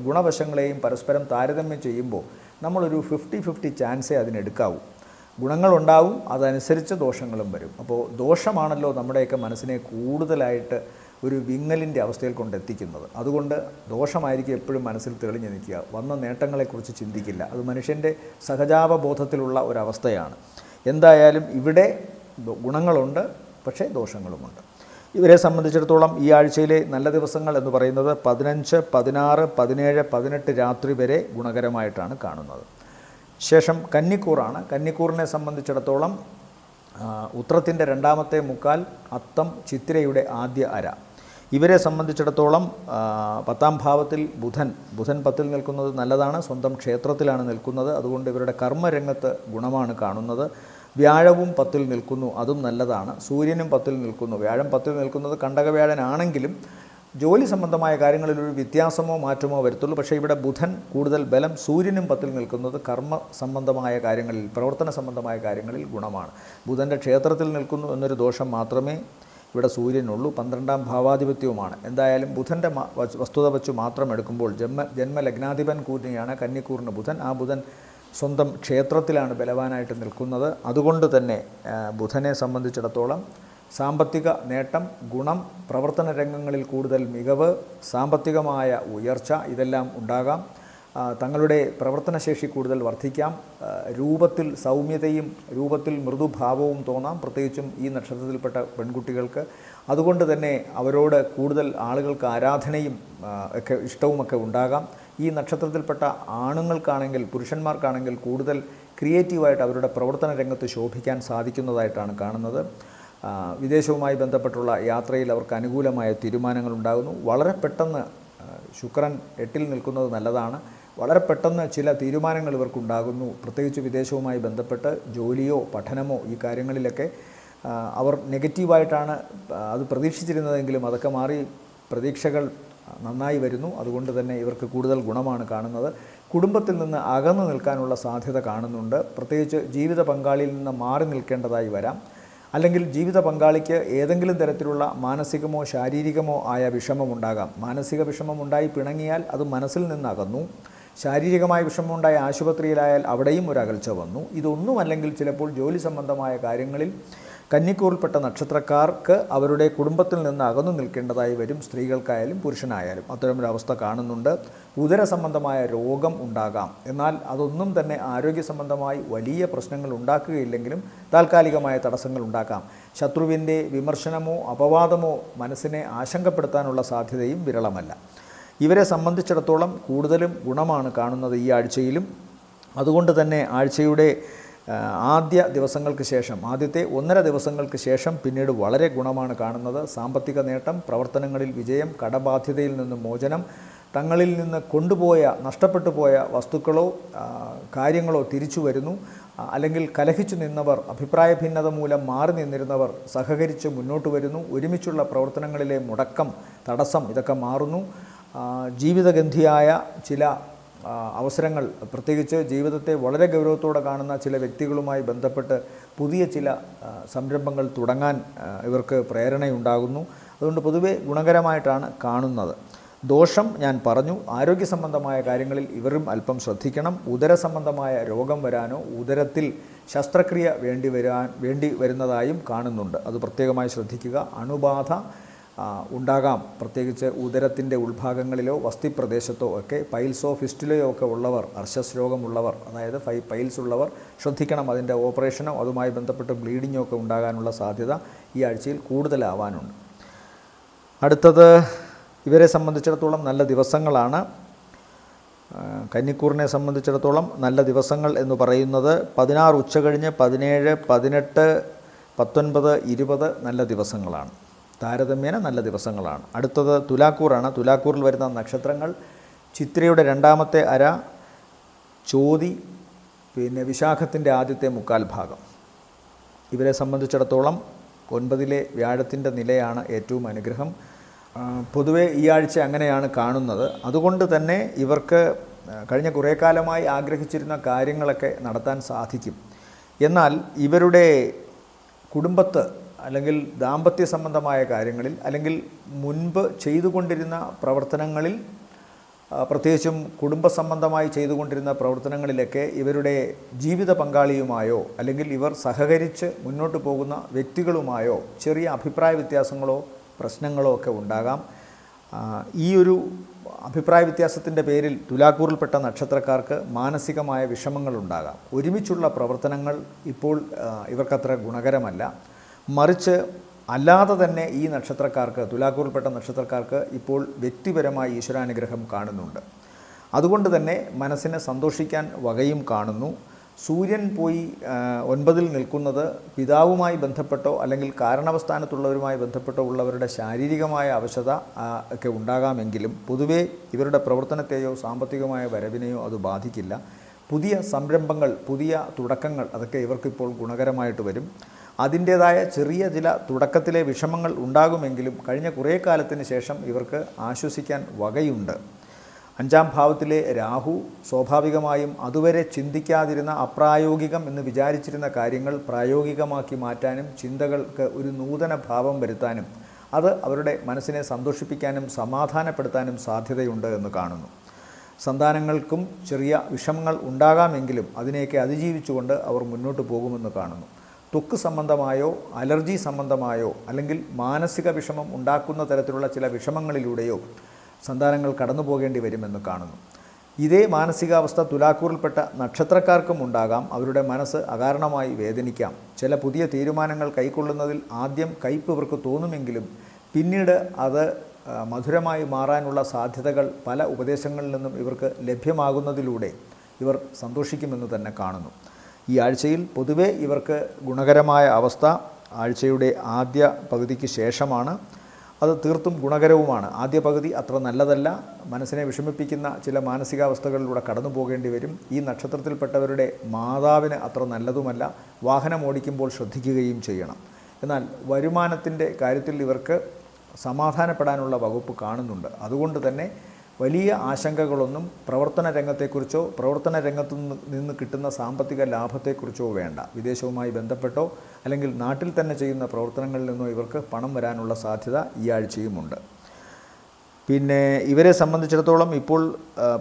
ഗുണവശങ്ങളെയും പരസ്പരം താരതമ്യം ചെയ്യുമ്പോൾ നമ്മളൊരു 50-50 ചാൻസേ അതിനെടുക്കാവൂ. ഗുണങ്ങളുണ്ടാവും, അതനുസരിച്ച് ദോഷങ്ങളും വരും. അപ്പോൾ ദോഷമാണല്ലോ നമ്മുടെയൊക്കെ മനസ്സിനെ കൂടുതലായിട്ട് ഒരു വിങ്ങലിൻ്റെ അവസ്ഥയിൽ കൊണ്ടെത്തിക്കുന്നത്. അതുകൊണ്ട് ദോഷമായിരിക്കും എപ്പോഴും മനസ്സിൽ തെളിഞ്ഞു നിൽക്കുക, വന്ന നേട്ടങ്ങളെക്കുറിച്ച് ചിന്തിക്കില്ല. അത് മനുഷ്യൻ്റെ സഹജാവബോധത്തിലുള്ള ഒരവസ്ഥയാണ്. എന്തായാലും ഇവിടെ ഗുണങ്ങളുണ്ട്, പക്ഷേ ദോഷങ്ങളുമുണ്ട്. ഇവരെ സംബന്ധിച്ചിടത്തോളം ഈ ആഴ്ചയിലെ നല്ല ദിവസങ്ങൾ എന്ന് പറയുന്നത് 15, 16, 17, 18 രാത്രി വരെ ഗുണകരമായിട്ടാണ് കാണുന്നത്. ശേഷം കന്നിക്കൂറാണ്. കന്നിക്കൂറിനെ സംബന്ധിച്ചിടത്തോളം ഉത്രത്തിൻ്റെ രണ്ടാമത്തെ മുക്കാൽ, അത്തം ചിത്തിരയുടെ ആദ്യ അര. ഇവരെ സംബന്ധിച്ചിടത്തോളം 10ാം ഭാവത്തിൽ ബുധൻ 10ൽ നിൽക്കുന്നത് നല്ലതാണ്. സ്വന്തം ക്ഷേത്രത്തിലാണ് നിൽക്കുന്നത്. അതുകൊണ്ട് ഇവരുടെ കർമ്മരംഗത്ത് ഗുണമാണ് കാണുന്നത്. വ്യാഴവും 10ൽ നിൽക്കുന്നു, അതും നല്ലതാണ്. സൂര്യനും 10ൽ നിൽക്കുന്നു. വ്യാഴം 10ൽ നിൽക്കുന്നത് കണ്ടകവ്യാഴനാണെങ്കിലും ജോലി സംബന്ധമായ കാര്യങ്ങളിലൊരു വ്യത്യാസമോ മാറ്റമോ വരുത്തുള്ളൂ. പക്ഷേ ഇവിടെ ബുധൻ കൂടുതൽ ബലം, സൂര്യനും 10ൽ നിൽക്കുന്നത് കർമ്മ സംബന്ധമായ കാര്യങ്ങളിൽ, പ്രവർത്തന സംബന്ധമായ കാര്യങ്ങളിൽ ഗുണമാണ്. ബുധൻ്റെ ക്ഷേത്രത്തിൽ നിൽക്കുന്നു എന്നൊരു ദോഷം മാത്രമേ ഇവിടെ സൂര്യനുള്ളൂ. 12ാം ഭാവാധിപത്യവുമാണ്. എന്തായാലും ബുധൻ്റെ വസ്തുത വച്ച് മാത്രം എടുക്കുമ്പോൾ ജന്മലഗ്നാധിപൻ കൂറിനെയാണ് കന്നിക്കൂറിന് ബുധൻ. ആ ബുധൻ സ്വന്തം ക്ഷേത്രത്തിലാണ് ബലവാനായിട്ട് നിൽക്കുന്നത്. അതുകൊണ്ട് തന്നെ ബുധനെ സംബന്ധിച്ചിടത്തോളം സാമ്പത്തിക നേട്ടം, ഗുണം, പ്രവർത്തന രംഗങ്ങളിൽ കൂടുതൽ മികവ്, സാമ്പത്തികമായ ഉയർച്ച ഇതെല്ലാം ഉണ്ടാകാം. തങ്ങളുടെ പ്രവർത്തനശേഷി കൂടുതൽ വർദ്ധിക്കാം. രൂപത്തിൽ സൗമ്യതയും രൂപത്തിൽ മൃദുഭാവവും തോന്നാം, പ്രത്യേകിച്ചും ഈ നക്ഷത്രത്തിൽപ്പെട്ട പെൺകുട്ടികൾക്ക്. അതുകൊണ്ട് തന്നെ അവരോട് കൂടുതൽ ആളുകൾക്ക് ആരാധനയും ഒക്കെ ഇഷ്ടവുമൊക്കെ ഉണ്ടാകാം. ഈ നക്ഷത്രത്തിൽപ്പെട്ട ആണുങ്ങൾക്കാണെങ്കിൽ, പുരുഷന്മാർക്കാണെങ്കിൽ കൂടുതൽ ക്രിയേറ്റീവായിട്ട് അവരുടെ പ്രവർത്തന രംഗത്ത് ശോഭിക്കാൻ സാധിക്കുന്നതായിട്ടാണ് കാണുന്നത്. വിദേശവുമായി ബന്ധപ്പെട്ടുള്ള യാത്രയിൽ അവർക്ക് അനുകൂലമായ തീരുമാനങ്ങൾ ഉണ്ടാകുന്നു. വളരെ പെട്ടെന്ന് ശുക്രൻ 8ൽ നിൽക്കുന്നത് നല്ലതാണ്. വളരെ പെട്ടെന്ന് ചില തീരുമാനങ്ങൾ ഇവർക്കുണ്ടാകുന്നു. പ്രത്യേകിച്ച് വിദേശവുമായി ബന്ധപ്പെട്ട് ജോലിയോ പഠനമോ ഈ കാര്യങ്ങളിലൊക്കെ അവർ നെഗറ്റീവായിട്ടാണ് അത് പ്രതീക്ഷിച്ചിരുന്നതെങ്കിലും അതൊക്കെ മാറി പ്രതീക്ഷകൾ നന്നായി വരുന്നു. അതുകൊണ്ട് തന്നെ ഇവർക്ക് കൂടുതൽ ഗുണമാണ് കാണുന്നത്. കുടുംബത്തിൽ നിന്ന് അകന്നു നിൽക്കാനുള്ള സാധ്യത കാണുന്നുണ്ട്. പ്രത്യേകിച്ച് ജീവിത പങ്കാളിയിൽ നിന്ന് മാറി നിൽക്കേണ്ടതായി വരാം. അല്ലെങ്കിൽ ജീവിത പങ്കാളിക്ക് ഏതെങ്കിലും തരത്തിലുള്ള മാനസികമോ ശാരീരികമോ ആയ വിഷമമുണ്ടാകാം. മാനസിക വിഷമമുണ്ടായി പിണങ്ങിയാൽ അത് മനസ്സിൽ നിന്നകന്നു. ശാരീരികമായ വിഷമമുണ്ടായ ആശുപത്രിയിലായാൽ അവിടെയും ഒരു അകൽച്ച വന്നു. ഇതൊന്നുമല്ലെങ്കിൽ ചിലപ്പോൾ ജോലി സംബന്ധമായ കാര്യങ്ങളിൽ കന്നിക്കൂറിൽപ്പെട്ട നക്ഷത്രക്കാർക്ക് അവരുടെ കുടുംബത്തിൽ നിന്ന് അകന്നു നിൽക്കേണ്ടതായി വരും. സ്ത്രീകൾക്കായാലും പുരുഷനായാലും അത്തരമൊരവസ്ഥ കാണുന്നുണ്ട്. ഉദര സംബന്ധമായ രോഗം ഉണ്ടാകാം. എന്നാൽ അതൊന്നും തന്നെ ആരോഗ്യ സംബന്ധമായി വലിയ പ്രശ്നങ്ങൾ ഉണ്ടാക്കുകയില്ലെങ്കിലും താൽക്കാലികമായ തടസ്സങ്ങൾ ഉണ്ടാക്കാം. ശത്രുവിൻ്റെ വിമർശനമോ അപവാദമോ മനസ്സിനെ ആശങ്കപ്പെടുത്താനുള്ള സാധ്യതയും വിരളമല്ല. ഇവരെ സംബന്ധിച്ചിടത്തോളം കൂടുതലും ഗുണമാണ് കാണുന്നത് ഈ ആഴ്ചയിലും. അതുകൊണ്ട് തന്നെ ആഴ്ചയുടെ ആദ്യ ദിവസങ്ങൾക്ക് ശേഷം, ആദ്യത്തെ 1.5 ദിവസങ്ങൾക്ക് ശേഷം പിന്നീട് വളരെ ഗുണമാണ് കാണുന്നത്. സാമ്പത്തിക നേട്ടം, പ്രവർത്തനങ്ങളിൽ വിജയം, കടബാധ്യതയിൽ നിന്ന് മോചനം, തങ്ങളിൽ നിന്ന് നഷ്ടപ്പെട്ടു പോയ വസ്തുക്കളോ കാര്യങ്ങളോ തിരിച്ചു വരുന്നു. അല്ലെങ്കിൽ കലഹിച്ചു നിന്നവർ, അഭിപ്രായ ഭിന്നത മൂലം മാറി നിന്നിരുന്നവർ സഹകരിച്ച് മുന്നോട്ട് വരുന്നു. ഒരുമിച്ചുള്ള പ്രവർത്തനങ്ങളിലെ മുടക്കം, തടസ്സം ഇതൊക്കെ മാറുന്നു. ജീവിതഗന്ധിയായ ചില അവസരങ്ങൾ, പ്രത്യേകിച്ച് ജീവിതത്തെ വളരെ ഗൗരവത്തോടെ കാണുന്ന ചില വ്യക്തികളുമായി ബന്ധപ്പെട്ട് പുതിയ ചില സംരംഭങ്ങൾ തുടങ്ങാൻ ഇവർക്ക് പ്രേരണയുണ്ടാകുന്നു. അതുകൊണ്ട് പൊതുവെ ഗുണകരമായിട്ടാണ് കാണുന്നത്. ദോഷം ഞാൻ പറഞ്ഞു. ആരോഗ്യ സംബന്ധമായ കാര്യങ്ങളിൽ ഇവരും അല്പം ശ്രദ്ധിക്കണം. ഉദര സംബന്ധമായ രോഗം വരാനോ ഉദരത്തിൽ ശസ്ത്രക്രിയ വേണ്ടി വരുന്നതായും കാണുന്നുണ്ട്. അത് പ്രത്യേകമായി ശ്രദ്ധിക്കുക. അണുബാധ ഉണ്ടാകാം. പ്രത്യേകിച്ച് ഉദരത്തിൻ്റെ ഉൾഭാഗങ്ങളിലോ വസ്തിപ്രദേശത്തോ ഒക്കെ പൈൽസോ ഫിസ്റ്റുലയോ ഒക്കെ ഉള്ളവർ, അർശസ് രോഗമുള്ളവർ, അതായത് പൈൽസ് ഉള്ളവർ ശ്രദ്ധിക്കണം. അതിൻ്റെ ഓപ്പറേഷനോ അതുമായി ബന്ധപ്പെട്ട് ബ്ലീഡിങ്ങോ ഒക്കെ ഉണ്ടാകാനുള്ള സാധ്യത ഈ ആഴ്ചയിൽ കൂടുതലാവാനുണ്ട്. അടുത്തത് ഇവരെ സംബന്ധിച്ചിടത്തോളം നല്ല ദിവസങ്ങളാണ്. കന്നിക്കൂറിനെ സംബന്ധിച്ചിടത്തോളം നല്ല ദിവസങ്ങൾ എന്ന് പറയുന്നത് 16 ഉച്ചകഴിഞ്ഞ് 17, 18, 19, 20 നല്ല ദിവസങ്ങളാണ്. താരതമ്യേന നല്ല ദിവസങ്ങളാണ്. അടുത്തത് തുലാക്കൂറാണ്. തുലാക്കൂറിൽ വരുന്ന നക്ഷത്രങ്ങൾ ചിത്രയുടെ രണ്ടാമത്തെ അര, ചോതി, പിന്നെ വിശാഖത്തിൻ്റെ ആദ്യത്തെ മുക്കാൽ ഭാഗം. ഇവരെ സംബന്ധിച്ചിടത്തോളം 9ലെ വ്യാഴത്തിൻ്റെ നിലയാണ് ഏറ്റവും അനുഗ്രഹം. പൊതുവേ ഈ ആഴ്ച അങ്ങനെയാണ് കാണുന്നത്. അതുകൊണ്ട് തന്നെ ഇവർക്ക് കഴിഞ്ഞ കുറേ കാലമായി ആഗ്രഹിച്ചിരുന്ന കാര്യങ്ങളൊക്കെ നടത്താൻ സാധിക്കും. എന്നാൽ ഇവരുടെ കുടുംബത്ത് അല്ലെങ്കിൽ ദാമ്പത്യ സംബന്ധമായ കാര്യങ്ങളിൽ അല്ലെങ്കിൽ മുൻപ് ചെയ്തുകൊണ്ടിരുന്ന പ്രവർത്തനങ്ങളിൽ, പ്രത്യേകിച്ചും കുടുംബ സംബന്ധമായി ചെയ്തുകൊണ്ടിരുന്ന പ്രവർത്തനങ്ങളിലൊക്കെ ഇവരുടെ ജീവിത പങ്കാളിയുമായോ അല്ലെങ്കിൽ ഇവർ സഹകരിച്ച് മുന്നോട്ട് പോകുന്ന വ്യക്തികളുമായോ ചെറിയ അഭിപ്രായ വ്യത്യാസങ്ങളോ പ്രശ്നങ്ങളോ ഒക്കെ ഉണ്ടാകാം. ഈ ഒരു അഭിപ്രായ വ്യത്യാസത്തിൻ്റെ പേരിൽ തുലാക്കൂറിൽപ്പെട്ട നക്ഷത്രക്കാർക്ക് മാനസികമായ വിഷമങ്ങളുണ്ടാകാം. ഒരുമിച്ചുള്ള പ്രവർത്തനങ്ങൾ ഇപ്പോൾ ഇവർക്കത്ര ഗുണകരമല്ല. മറിച്ച് അല്ലാതെ തന്നെ ഈ നക്ഷത്രക്കാർക്ക്, തുലാക്കൂറിൽപ്പെട്ട നക്ഷത്രക്കാർക്ക് ഇപ്പോൾ വ്യക്തിപരമായ ഈശ്വരാനുഗ്രഹം കാണുന്നുണ്ട്. അതുകൊണ്ട് തന്നെ മനസ്സിനെ സന്തോഷിക്കാൻ വകയും കാണുന്നു. സൂര്യൻ പോയി 9-ൽ നിൽക്കുന്നത് പിതാവുമായി ബന്ധപ്പെട്ടോ അല്ലെങ്കിൽ കാരണവസ്ഥാനത്തുള്ളവരുമായി ബന്ധപ്പെട്ടോ ഉള്ളവരുടെ ശാരീരികമായ അവശത ഒക്കെ ഉണ്ടാകാമെങ്കിലും പൊതുവേ ഇവരുടെ പ്രവർത്തനത്തെയോ സാമ്പത്തികമായ വരവിനെയോ അത് ബാധിക്കില്ല. പുതിയ സംരംഭങ്ങൾ, പുതിയ തുടക്കങ്ങൾ, അതൊക്കെ ഇവർക്കിപ്പോൾ ഗുണകരമായിട്ട് വരും. അതിൻ്റേതായ ചെറിയ ചില തുടക്കത്തിലെ വിഷമങ്ങൾ ഉണ്ടാകുമെങ്കിലും കഴിഞ്ഞ കുറേ കാലത്തിന് ശേഷം ഇവർക്ക് ആശ്വസിക്കാൻ വകയുണ്ട്. 5-ാം ഭാവത്തിലെ രാഹു സ്വാഭാവികമായും അതുവരെ ചിന്തിക്കാതിരുന്ന, അപ്രായോഗികം എന്ന് വിചാരിച്ചിരുന്ന കാര്യങ്ങൾ പ്രായോഗികമാക്കി മാറ്റാനും ചിന്തകൾക്ക് ഒരു നൂതന ഭാവം വരുത്താനും അത് അവരുടെ മനസ്സിനെ സന്തോഷിപ്പിക്കാനും സമാധാനപ്പെടുത്താനും സാധ്യതയുണ്ട് എന്ന് കാണുന്നു. സന്താനങ്ങൾക്കും ചെറിയ വിഷമങ്ങൾ ഉണ്ടാകാമെങ്കിലും അതിനെയൊക്കെ അതിജീവിച്ചുകൊണ്ട് അവർ മുന്നോട്ട് പോകുമെന്ന് കാണുന്നു. ത്വക്ക് സംബന്ധമായോ അലർജി സംബന്ധമായോ അല്ലെങ്കിൽ മാനസിക വിഷമം ഉണ്ടാക്കുന്ന തരത്തിലുള്ള ചില വിഷമങ്ങളിലൂടെയോ സന്താനങ്ങൾ കടന്നു പോകേണ്ടി വരുമെന്ന് കാണുന്നു. ഇതേ മാനസികാവസ്ഥ തുലാക്കൂറിൽപ്പെട്ട നക്ഷത്രക്കാർക്കും ഉണ്ടാകാം. അവരുടെ മനസ്സ് അകാരണമായി വേദനിക്കാം. ചില പുതിയ തീരുമാനങ്ങൾ കൈക്കൊള്ളുന്നതിൽ ആദ്യം കയ്പ് ഇവർക്ക് തോന്നുമെങ്കിലും പിന്നീട് അത് മധുരമായി മാറാനുള്ള സാധ്യതകൾ പല ഉപദേശങ്ങളിൽ നിന്നും ഇവർക്ക് ലഭ്യമാകുന്നതിലൂടെ ഇവർ സന്തോഷിക്കുമെന്ന് തന്നെ കാണുന്നു. ഈ ആഴ്ചയിൽ പൊതുവെ ഇവർക്ക് ഗുണകരമായ അവസ്ഥ ആഴ്ചയുടെ ആദ്യ പകുതിക്ക് ശേഷമാണ്. അത് തീർത്തും ഗുണകരവുമാണ്. ആദ്യ പകുതി അത്ര നല്ലതല്ല. മനസ്സിനെ വിഷമിപ്പിക്കുന്ന ചില മാനസികാവസ്ഥകളിലൂടെ കടന്നു പോകേണ്ടി വരും. ഈ നക്ഷത്രത്തിൽപ്പെട്ടവരുടെ മാതാവിന് അത്ര നല്ലതുമല്ല. വാഹനം ഓടിക്കുമ്പോൾ ശ്രദ്ധിക്കുകയും ചെയ്യണം. എന്നാൽ വരുമാനത്തിൻ്റെ കാര്യത്തിൽ ഇവർക്ക് സമാധാനപ്പെടാനുള്ള വകുപ്പ് കാണുന്നുണ്ട്. അതുകൊണ്ട് തന്നെ വലിയ ആശങ്കകളൊന്നും പ്രവർത്തന രംഗത്തെക്കുറിച്ചോ പ്രവർത്തന രംഗത്തു നിന്ന് കിട്ടുന്ന സാമ്പത്തിക ലാഭത്തെക്കുറിച്ചോ വേണ്ട. വിദേശവുമായി ബന്ധപ്പെട്ടോ അല്ലെങ്കിൽ നാട്ടിൽ തന്നെ ചെയ്യുന്ന പ്രവർത്തനങ്ങളിൽ നിന്നോ ഇവർക്ക് പണം വരാനുള്ള സാധ്യത ഈ ആഴ്ചയുമുണ്ട്. പിന്നെ ഇവരെ സംബന്ധിച്ചിടത്തോളം ഇപ്പോൾ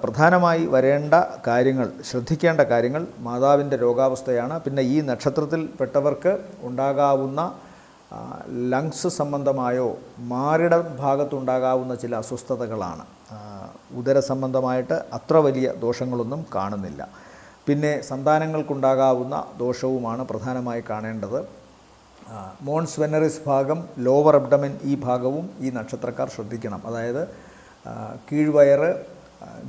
പ്രധാനമായി വരേണ്ട കാര്യങ്ങൾ, ശ്രദ്ധിക്കേണ്ട കാര്യങ്ങൾ മാതാവിൻ്റെ രോഗാവസ്ഥയാണ്. പിന്നെ ഈ നക്ഷത്രത്തിൽപ്പെട്ടവർക്ക് ഉണ്ടാകാവുന്ന ലങ്സ് സംബന്ധമായോ മാറിട ഭാഗത്തുണ്ടാകാവുന്ന ചില അസ്വസ്ഥതകളാണ്. ഉദര സംബന്ധമായിട്ട് അത്ര വലിയ ദോഷങ്ങളൊന്നും കാണുന്നില്ല. പിന്നെ സന്താനങ്ങൾക്കുണ്ടാകാവുന്ന ദോഷവുമാണ് പ്രധാനമായി കാണേണ്ടത്. മോൺസ് വെനറിസ് ഭാഗം, ലോവർ അബ്ഡമൻ, ഈ ഭാഗവും ഈ നക്ഷത്രക്കാർ ശ്രദ്ധിക്കണം. അതായത് കീഴ്വയറ്,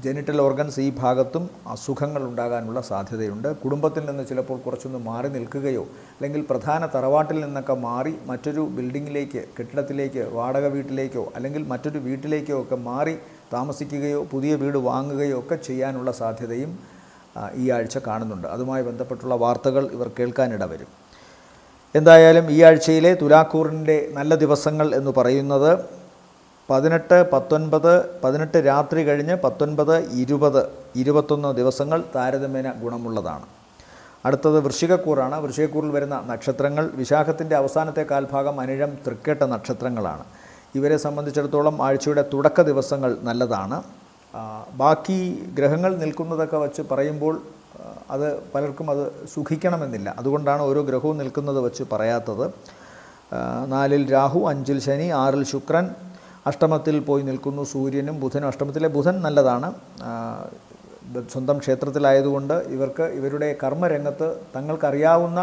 ജെനിറ്റൽ ഓർഗൻസ്, ഈ ഭാഗത്തും അസുഖങ്ങൾ ഉണ്ടാകാനുള്ള സാധ്യതയുണ്ട്. കുടുംബത്തിൽ നിന്ന് ചിലപ്പോൾ കുറച്ചൊന്ന് മാറി നിൽക്കുകയോ അല്ലെങ്കിൽ പ്രധാന തറവാട്ടിൽ നിന്നൊക്കെ മാറി മറ്റൊരു ബിൽഡിങ്ങിലേക്ക്, കെട്ടിടത്തിലേക്ക്, വാടക വീട്ടിലേക്കോ അല്ലെങ്കിൽ മറ്റൊരു വീട്ടിലേക്കോ ഒക്കെ മാറി താമസിക്കുകയോ പുതിയ വീട് വാങ്ങുകയോ ഒക്കെ ചെയ്യാനുള്ള സാധ്യതയും ഈ ആഴ്ച കാണുന്നുണ്ട്. അതുമായി ബന്ധപ്പെട്ടുള്ള വാർത്തകൾ ഇവർ കേൾക്കാനിട വരും. എന്തായാലും ഈ ആഴ്ചയിലെ തുലാക്കൂറിൻ്റെ നല്ല ദിവസങ്ങൾ എന്ന് പറയുന്നത് 18, 19, 18 രാത്രി കഴിഞ്ഞ് 19, 20, 21 ദിവസങ്ങൾ താരതമ്യേന ഗുണമുള്ളതാണ്. അടുത്തത് വൃശ്ചികക്കൂറാണ്. വൃശ്ചികക്കൂറിൽ വരുന്ന നക്ഷത്രങ്ങൾ വിശാഖത്തിൻ്റെ അവസാനത്തെ കാൽഭാഗം, അനിഴം, തൃക്കേട്ട നക്ഷത്രങ്ങളാണ്. ഇവരെ സംബന്ധിച്ചിടത്തോളം ആഴ്ചയുടെ തുടക്ക ദിവസങ്ങൾ നല്ലതാണ്. ബാക്കി ഗ്രഹങ്ങൾ നിൽക്കുന്നതൊക്കെ വച്ച് പറയുമ്പോൾ അത് പലർക്കും അത് സുഖിക്കണമെന്നില്ല. അതുകൊണ്ടാണ് ഓരോ ഗ്രഹവും നിൽക്കുന്നത് വച്ച് പറയാത്തത്. 4-ൽ രാഹു, 5-ൽ ശനി, 6-ൽ ശുക്രൻ, അഷ്ടമത്തിൽ പോയി നിൽക്കുന്നു സൂര്യനും ബുധനും. അഷ്ടമത്തിലെ ബുധൻ നല്ലതാണ്. സ്വന്തം ക്ഷേത്രത്തിലായതുകൊണ്ട് ഇവർക്ക് ഇവരുടെ കർമ്മരംഗത്ത് തങ്ങൾക്കറിയാവുന്ന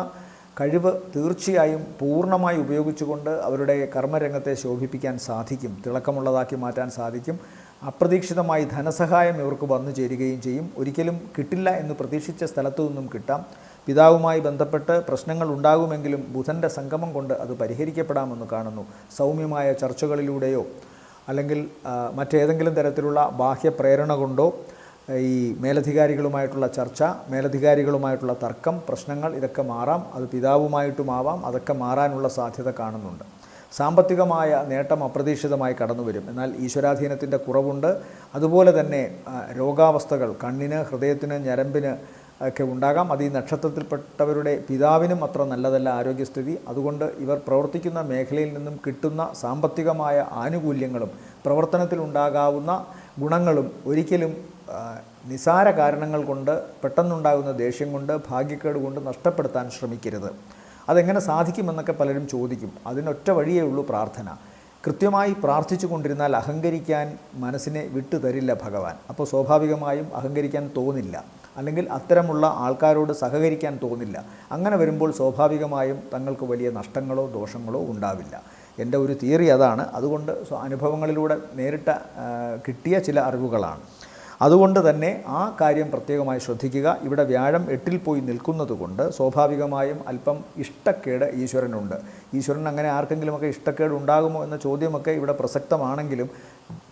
കഴിവ് തീർച്ചയായും പൂർണ്ണമായി ഉപയോഗിച്ചുകൊണ്ട് അവരുടെ കർമ്മരംഗത്തെ ശോഭിപ്പിക്കാൻ സാധിക്കും, തിളക്കമുള്ളതാക്കി മാറ്റാൻ സാധിക്കും. അപ്രതീക്ഷിതമായി ധനസഹായം ഇവർക്ക് വന്നു ചേരുകയും ചെയ്യും. ഒരിക്കലും കിട്ടില്ല എന്ന് പ്രതീക്ഷിച്ച സ്ഥലത്തു നിന്നും കിട്ടാം. പിതാവുമായി ബന്ധപ്പെട്ട് പ്രശ്നങ്ങൾ ഉണ്ടാകുമെങ്കിലും ബുധൻ്റെ സംഗമം കൊണ്ട് അത് പരിഹരിക്കപ്പെടാമെന്ന് കാണുന്നു. സൗമ്യമായ ചർച്ചകളിലൂടെയോ അല്ലെങ്കിൽ മറ്റേതെങ്കിലും തരത്തിലുള്ള ബാഹ്യപ്രേരണ കൊണ്ടോ ഈ മേലധികാരികളുമായിട്ടുള്ള ചർച്ച, മേലധികാരികളുമായിട്ടുള്ള തർക്കം, പ്രശ്നങ്ങൾ, ഇതൊക്കെ മാറാം. അത് പിതാവുമായിട്ടുമാവാം. അതൊക്കെ മാറാനുള്ള സാധ്യത കാണുന്നുണ്ട്. സാമ്പത്തികമായ നേട്ടം അപ്രതീക്ഷിതമായി കടന്നു വരും. എന്നാൽ ഈശ്വരാധീനത്തിൻ്റെ കുറവുണ്ട്. അതുപോലെ തന്നെ രോഗാവസ്ഥകൾ കണ്ണിന്, ഹൃദയത്തിന്, ഞരമ്പിന് ഒക്കെ ഉണ്ടാകാം. അത് ഈ നക്ഷത്രത്തിൽപ്പെട്ടവരുടെ പിതാവിനും അത്ര നല്ലതല്ല ആരോഗ്യസ്ഥിതി. അതുകൊണ്ട് ഇവർ പ്രവർത്തിക്കുന്ന മേഖലയിൽ നിന്നും കിട്ടുന്ന സാമ്പത്തികമായ ആനുകൂല്യങ്ങളും പ്രവർത്തനത്തിലുണ്ടാകാവുന്ന ഗുണങ്ങളും ഒരിക്കലും നിസാര കാരണങ്ങൾ കൊണ്ട്, പെട്ടെന്നുണ്ടാകുന്ന ദേഷ്യം കൊണ്ട്, ഭാഗ്യക്കേട് കൊണ്ട് നഷ്ടപ്പെടുത്താൻ ശ്രമിക്കരുത്. അതെങ്ങനെ സാധിക്കുമെന്നൊക്കെ പലരും ചോദിക്കും. അതിനൊറ്റ വഴിയേ ഉള്ളൂ, പ്രാർത്ഥന. കൃത്യമായി പ്രാർത്ഥിച്ചു കൊണ്ടിരുന്നാൽ അഹങ്കരിക്കാൻ മനസ്സിനെ വിട്ടുതരില്ല ഭഗവാൻ. അപ്പോൾ സ്വാഭാവികമായും അഹങ്കരിക്കാൻ തോന്നില്ല, അല്ലെങ്കിൽ അത്തരമുള്ള ആൾക്കാരോട് സഹകരിക്കാൻ തോന്നില്ല. അങ്ങനെ വരുമ്പോൾ സ്വാഭാവികമായും തങ്ങൾക്ക് വലിയ നഷ്ടങ്ങളോ ദോഷങ്ങളോ ഉണ്ടാവില്ല. എൻ്റെ ഒരു തിയറി അതാണ്. അതുകൊണ്ട് അനുഭവങ്ങളിലൂടെ നേരിട്ട് കിട്ടിയ ചില അറിവുകളാണ്. അതുകൊണ്ട് തന്നെ ആ കാര്യം പ്രത്യേകമായി ശ്രദ്ധിക്കുക. ഇവിടെ വ്യാഴം 8-ൽ പോയി നിൽക്കുന്നത് കൊണ്ട് സ്വാഭാവികമായും അല്പം ഇഷ്ടക്കേട് ഈശ്വരനുണ്ട്. ഈശ്വരൻ അങ്ങനെ ആർക്കെങ്കിലുമൊക്കെ ഇഷ്ടക്കേട് ഉണ്ടാകുമോ എന്ന ചോദ്യമൊക്കെ ഇവിടെ പ്രസക്തമാണെങ്കിലും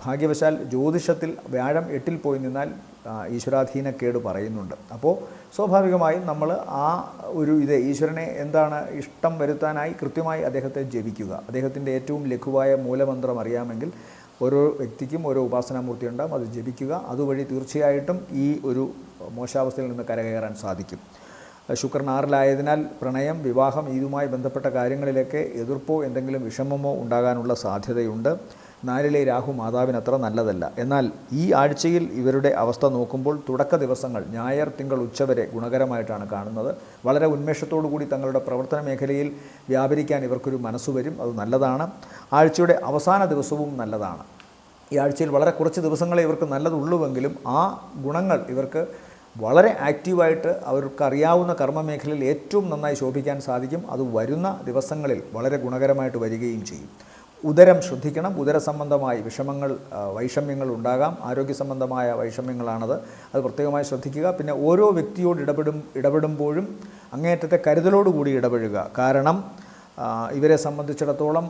ഭാഗ്യവശാൽ ജ്യോതിഷത്തിൽ വ്യാഴം 8-ൽ പോയി നിന്നാൽ ഈശ്വരാധീനക്കേട് പറയുന്നുണ്ട്. അപ്പോൾ സ്വാഭാവികമായും നമ്മൾ ആ ഒരു ഈശ്വരനെ എന്താണ് ഇഷ്ടം വരുത്താനായി കൃത്യമായി അദ്ദേഹത്തെ ജപിക്കുക. അദ്ദേഹത്തിൻ്റെ ഏറ്റവും ലഘുവായ മൂലമന്ത്രം അറിയാമെങ്കിൽ ഓരോ വ്യക്തിക്കും ഓരോ ഉപാസനാമൂർത്തി ഉണ്ടാകും, അത് ജപിക്കുക. അതുവഴി തീർച്ചയായിട്ടും ഈ ഒരു മോശാവസ്ഥയിൽ നിന്ന് കരകയറാൻ സാധിക്കും. ശുക്രൻ 6-ലായതിനാൽ പ്രണയം, വിവാഹം ഇതുമായി ബന്ധപ്പെട്ട കാര്യങ്ങളിലൊക്കെ എതിർപ്പോ എന്തെങ്കിലും വിഷമമോ ഉണ്ടാകാനുള്ള സാധ്യതയുണ്ട്. 4-ലെ രാഹു മാതാവിന് അത്ര നല്ലതല്ല. എന്നാൽ ഈ ആഴ്ചയിൽ ഇവരുടെ അവസ്ഥ നോക്കുമ്പോൾ തുടക്ക ദിവസങ്ങൾ ഞായർ, തിങ്കൾ ഉച്ചവരെ ഗുണകരമായിട്ടാണ് കാണുന്നത്. വളരെ ഉന്മേഷത്തോടു കൂടി തങ്ങളുടെ പ്രവർത്തന മേഖലയിൽ വ്യാപരിക്കാൻ ഇവർക്കൊരു മനസ്സ് വരും, അത് നല്ലതാണ്. ആഴ്ചയുടെ അവസാന ദിവസവും നല്ലതാണ്. ഈ ആഴ്ചയിൽ വളരെ കുറച്ച് ദിവസങ്ങളെ ഇവർക്ക് നല്ലതുള്ളൂവെങ്കിലും ആ ഗുണങ്ങൾ ഇവർക്ക് വളരെ ആക്റ്റീവായിട്ട് അവർക്കറിയാവുന്ന കർമ്മമേഖലയിൽ ഏറ്റവും നന്നായി ശോഭിക്കാൻ സാധിക്കും. അത് വരുന്ന ദിവസങ്ങളിൽ വളരെ ഗുണകരമായിട്ട് വരികയും ചെയ്യും. ഉദരം ശ്രദ്ധിക്കണം. ഉദര സംബന്ധമായി വിഷമങ്ങൾ, വൈഷമ്യങ്ങൾ ഉണ്ടാകാം. ആരോഗ്യ സംബന്ധമായ വൈഷമ്യങ്ങളാണത്, അത് പ്രത്യേകമായി ശ്രദ്ധിക്കുക. പിന്നെ ഓരോ വ്യക്തിയോട് ഇടപെടുമ്പോഴും അങ്ങേയറ്റത്തെ കരുതലോടുകൂടി ഇടപെടുക. കാരണം ഇവരെ സംബന്ധിച്ചിടത്തോളം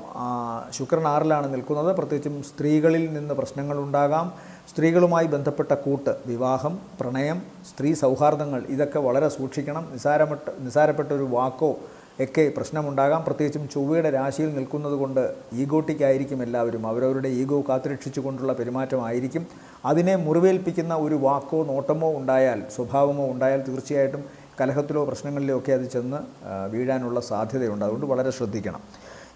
ശുക്രൻ 6-ലാണ് നിൽക്കുന്നത്. പ്രത്യേകിച്ചും സ്ത്രീകളിൽ നിന്ന് പ്രശ്നങ്ങളുണ്ടാകാം. സ്ത്രീകളുമായി ബന്ധപ്പെട്ട കൂട്ട്, വിവാഹം, പ്രണയം, സ്ത്രീ സൗഹാർദ്ദങ്ങൾ, ഇതൊക്കെ വളരെ സൂക്ഷിക്കണം. നിസാരപ്പെട്ട ഒരു വാക്കോ ഒക്കെ പ്രശ്നമുണ്ടാകാം. പ്രത്യേകിച്ചും ചൊവ്വയുടെ രാശിയിൽ നിൽക്കുന്നത് കൊണ്ട് ഈഗോട്ടിക്കായിരിക്കും എല്ലാവരും. അവരവരുടെ ഈഗോ കാത്തുരക്ഷിച്ചു കൊണ്ടുള്ള പെരുമാറ്റമായിരിക്കും. അതിനെ മുറിവേൽപ്പിക്കുന്ന ഒരു വാക്കോ നോട്ടമോ ഉണ്ടായാൽ, സ്വഭാവമോ ഉണ്ടായാൽ തീർച്ചയായിട്ടും കലഹത്തിലോ പ്രശ്നങ്ങളിലോ ഒക്കെ അത് ചെന്ന് വീഴാനുള്ള സാധ്യതയുണ്ട്. അതുകൊണ്ട് വളരെ ശ്രദ്ധിക്കണം.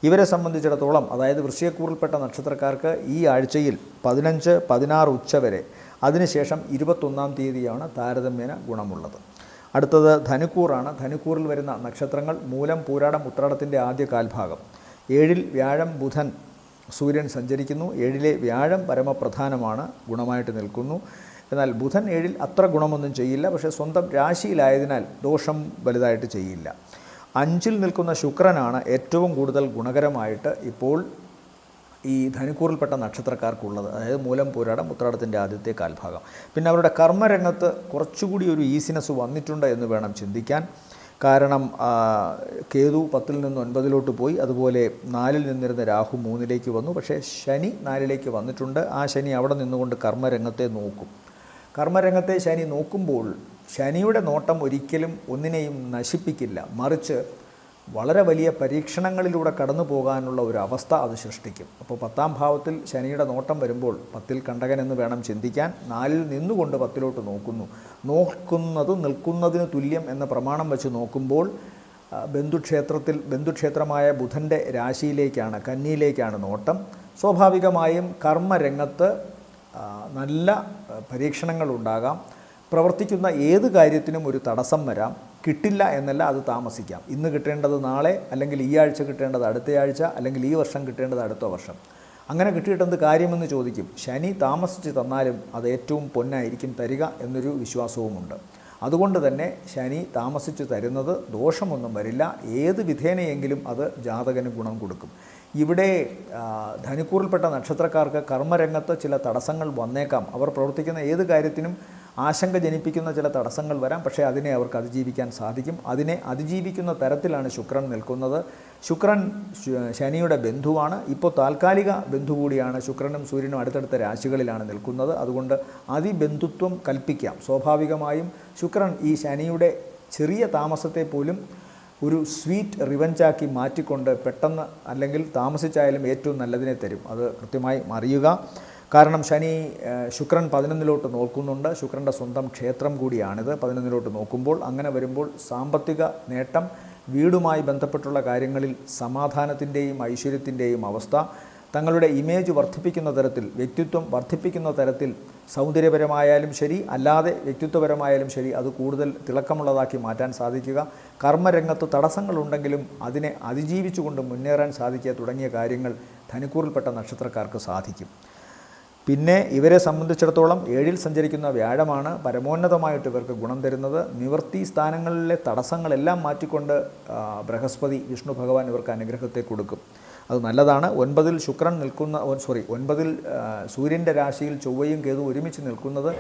ഇവരെ സംബന്ധിച്ചിടത്തോളം, അതായത് വൃശ്ചികക്കൂറിൽപ്പെട്ട നക്ഷത്രക്കാർക്ക് ഈ ആഴ്ചയിൽ 15, 16 ഉച്ചവരെ, അതിനുശേഷം 21-ാം തീയതിയാണ് താരതമ്യേന ഗുണമുള്ളത്. അടുത്തത് ധനുക്കൂറാണ്. ധനുക്കൂറിൽ വരുന്ന നക്ഷത്രങ്ങൾ മൂലം, പൂരാടം, ഉത്രാടത്തിൻ്റെ ആദ്യ കാൽഭാഗം. 7-ൽ വ്യാഴം, ബുധൻ, സൂര്യൻ സഞ്ചരിക്കുന്നു. 7-ലെ വ്യാഴം പരമപ്രധാനമാണ്, ഗുണമായിട്ട് നിൽക്കുന്നു. എന്നാൽ ബുധൻ 7-ൽ അത്ര ഗുണമൊന്നും ചെയ്യില്ല, പക്ഷേ സ്വന്തം രാശിയിലായതിനാൽ ദോഷം വലുതായിട്ട് ചെയ്യില്ല. 5-ൽ നിൽക്കുന്ന ശുക്രനാണ് ഏറ്റവും കൂടുതൽ ഗുണകരമായിട്ട് ഇപ്പോൾ ഈ ധനുക്കൂറിൽപ്പെട്ട നക്ഷത്രക്കാർക്കുള്ളത്. അതായത് മൂലം, പൂരാടം, ഉത്രാടത്തിൻ്റെ ആദ്യത്തെ കാൽഭാഗം. പിന്നെ അവരുടെ കർമ്മരംഗത്ത് കുറച്ചുകൂടി ഒരു ഈസിനെസ് വന്നിട്ടുണ്ട് എന്ന് വേണം ചിന്തിക്കാൻ. കാരണം കേതു 10-ൽ നിന്ന് 9-ലോട്ട് പോയി. അതുപോലെ 4-ൽ നിന്നിരുന്ന രാഹു 3-ലേക്ക് വന്നു. പക്ഷേ ശനി 4-ലേക്ക് വന്നിട്ടുണ്ട്. ആ ശനി അവിടെ നിന്നുകൊണ്ട് കർമ്മരംഗത്തെ നോക്കും. കർമ്മരംഗത്തെ ശനി നോക്കുമ്പോൾ ശനിയുടെ നോട്ടം ഒരിക്കലും ഒന്നിനെയും നശിപ്പിക്കില്ല, മറിച്ച് വളരെ വലിയ പരീക്ഷണങ്ങളിലൂടെ കടന്നു പോകാനുള്ള ഒരു അവസ്ഥ അത് സൃഷ്ടിക്കും. അപ്പോൾ 10-ാം ഭാവത്തിൽ ശനിയുടെ നോട്ടം വരുമ്പോൾ 10-ൽ കണ്ടകൻ എന്ന് വേണം ചിന്തിക്കാൻ. 4-ൽ നിന്നുകൊണ്ട് 10-ലോട്ട് നോക്കുന്നത് നിൽക്കുന്നതിന് തുല്യം എന്ന പ്രമാണം വെച്ച് നോക്കുമ്പോൾ ബന്ധുക്ഷേത്രമായ ബുധൻ്റെ രാശിയിലേക്കാണ്, കന്നിയിലേക്കാണ് നോട്ടം. സ്വാഭാവികമായും കർമ്മരംഗത്ത് നല്ല പരീക്ഷണങ്ങളുണ്ടാകാം. പ്രവർത്തിക്കുന്ന ഏത് കാര്യത്തിനും ഒരു തടസ്സം വരാം. കിട്ടില്ല എന്നല്ല, അത് താമസിക്കാം. ഇന്ന് കിട്ടേണ്ടത് നാളെ, അല്ലെങ്കിൽ ഈ ആഴ്ച കിട്ടേണ്ടത് അടുത്തയാഴ്ച, അല്ലെങ്കിൽ ഈ വർഷം കിട്ടേണ്ടത് അടുത്ത വർഷം. അങ്ങനെ കിട്ടിയിട്ടെന്ത് കാര്യമെന്ന് ചോദിക്കും. ശനി താമസിച്ച് തന്നാലും അത് ഏറ്റവും പൊന്നായിരിക്കും തരിക എന്നൊരു വിശ്വാസവുമുണ്ട്. അതുകൊണ്ട് തന്നെ ശനി താമസിച്ച് തരുന്നത് ദോഷമൊന്നും വരില്ല. ഏത് വിധേനയെങ്കിലും അത് ജാതകന് ഗുണം കൊടുക്കും. ഇവിടെ ധനുക്കൂറിൽപ്പെട്ട നക്ഷത്രക്കാർക്ക് കർമ്മരംഗത്ത് ചില തടസ്സങ്ങൾ വന്നേക്കാം. അവർ പ്രവർത്തിക്കുന്ന ഏത് കാര്യത്തിനും ആശങ്ക ജനിപ്പിക്കുന്ന ചില തടസ്സങ്ങൾ വരാം. പക്ഷേ അതിനെ അവർക്ക് അതിജീവിക്കാൻ സാധിക്കും. അതിനെ അതിജീവിക്കുന്ന തരത്തിലാണ് ശുക്രൻ നിൽക്കുന്നത്. ശുക്രൻ ശനിയുടെ ബന്ധുവാണ്. ഇപ്പോൾ താൽക്കാലിക ബന്ധു കൂടിയാണ്. ശുക്രനും സൂര്യനും അടുത്തടുത്ത രാശികളിലാണ് നിൽക്കുന്നത്. അതുകൊണ്ട് അതിബന്ധുത്വം കൽപ്പിക്കാം. സ്വാഭാവികമായും ശുക്രൻ ഈ ശനിയുടെ ചെറിയ താമസത്തെ പോലും ഒരു സ്വീറ്റ് റിവഞ്ചാക്കി മാറ്റിക്കൊണ്ട് പെട്ടെന്ന്, അല്ലെങ്കിൽ താമസിച്ചായാലും ഏറ്റവും നല്ലതിനെ തരും. അത് കൃത്യമായി അറിയുക. കാരണം ശുക്രൻ 11-ലോട്ട് നോക്കുന്നുണ്ട്. ശുക്രൻ്റെ സ്വന്തം ക്ഷേത്രം കൂടിയാണിത് 11-ലോട്ട് നോക്കുമ്പോൾ. അങ്ങനെ വരുമ്പോൾ സാമ്പത്തിക നേട്ടം, വീടുമായി ബന്ധപ്പെട്ടുള്ള കാര്യങ്ങളിൽ സമാധാനത്തിൻ്റെയും ഐശ്വര്യത്തിൻ്റെയും അവസ്ഥ, തങ്ങളുടെ ഇമേജ് വർദ്ധിപ്പിക്കുന്ന തരത്തിൽ, വ്യക്തിത്വം വർദ്ധിപ്പിക്കുന്ന തരത്തിൽ, സൗന്ദര്യപരമായാലും ശരി അല്ലാതെ വ്യക്തിത്വപരമായാലും ശരി അത് കൂടുതൽ തിളക്കമുള്ളതാക്കി മാറ്റാൻ സാധിക്കുക, കർമ്മരംഗത്ത് തടസ്സങ്ങളുണ്ടെങ്കിലും അതിനെ അതിജീവിച്ചുകൊണ്ട് മുന്നേറാൻ സാധിക്കുക തുടങ്ങിയ കാര്യങ്ങൾ ധനുക്കൂറിൽപ്പെട്ട നക്ഷത്രക്കാർക്ക് സാധിക്കും. പിന്നെ ഇവരെ സംബന്ധിച്ചിടത്തോളം 7-ൽ സഞ്ചരിക്കുന്ന വ്യാഴമാണ് പരമോന്നതമായിട്ട് ഇവർക്ക് ഗുണം തരുന്നത്. നിവൃത്തി സ്ഥാനങ്ങളിലെ തടസ്സങ്ങളെല്ലാം മാറ്റിക്കൊണ്ട് ബൃഹസ്പതി വിഷ്ണു ഭഗവാൻ ഇവർക്ക് അനുഗ്രഹത്തെ കൊടുക്കും. അത് നല്ലതാണ്. 9-ൽ ശുക്രൻ നിൽക്കുന്ന 9-ൽ സൂര്യൻ്റെ രാശിയിൽ ചൊവ്വയും കേതു ഒരുമിച്ച് നിൽക്കുന്നത്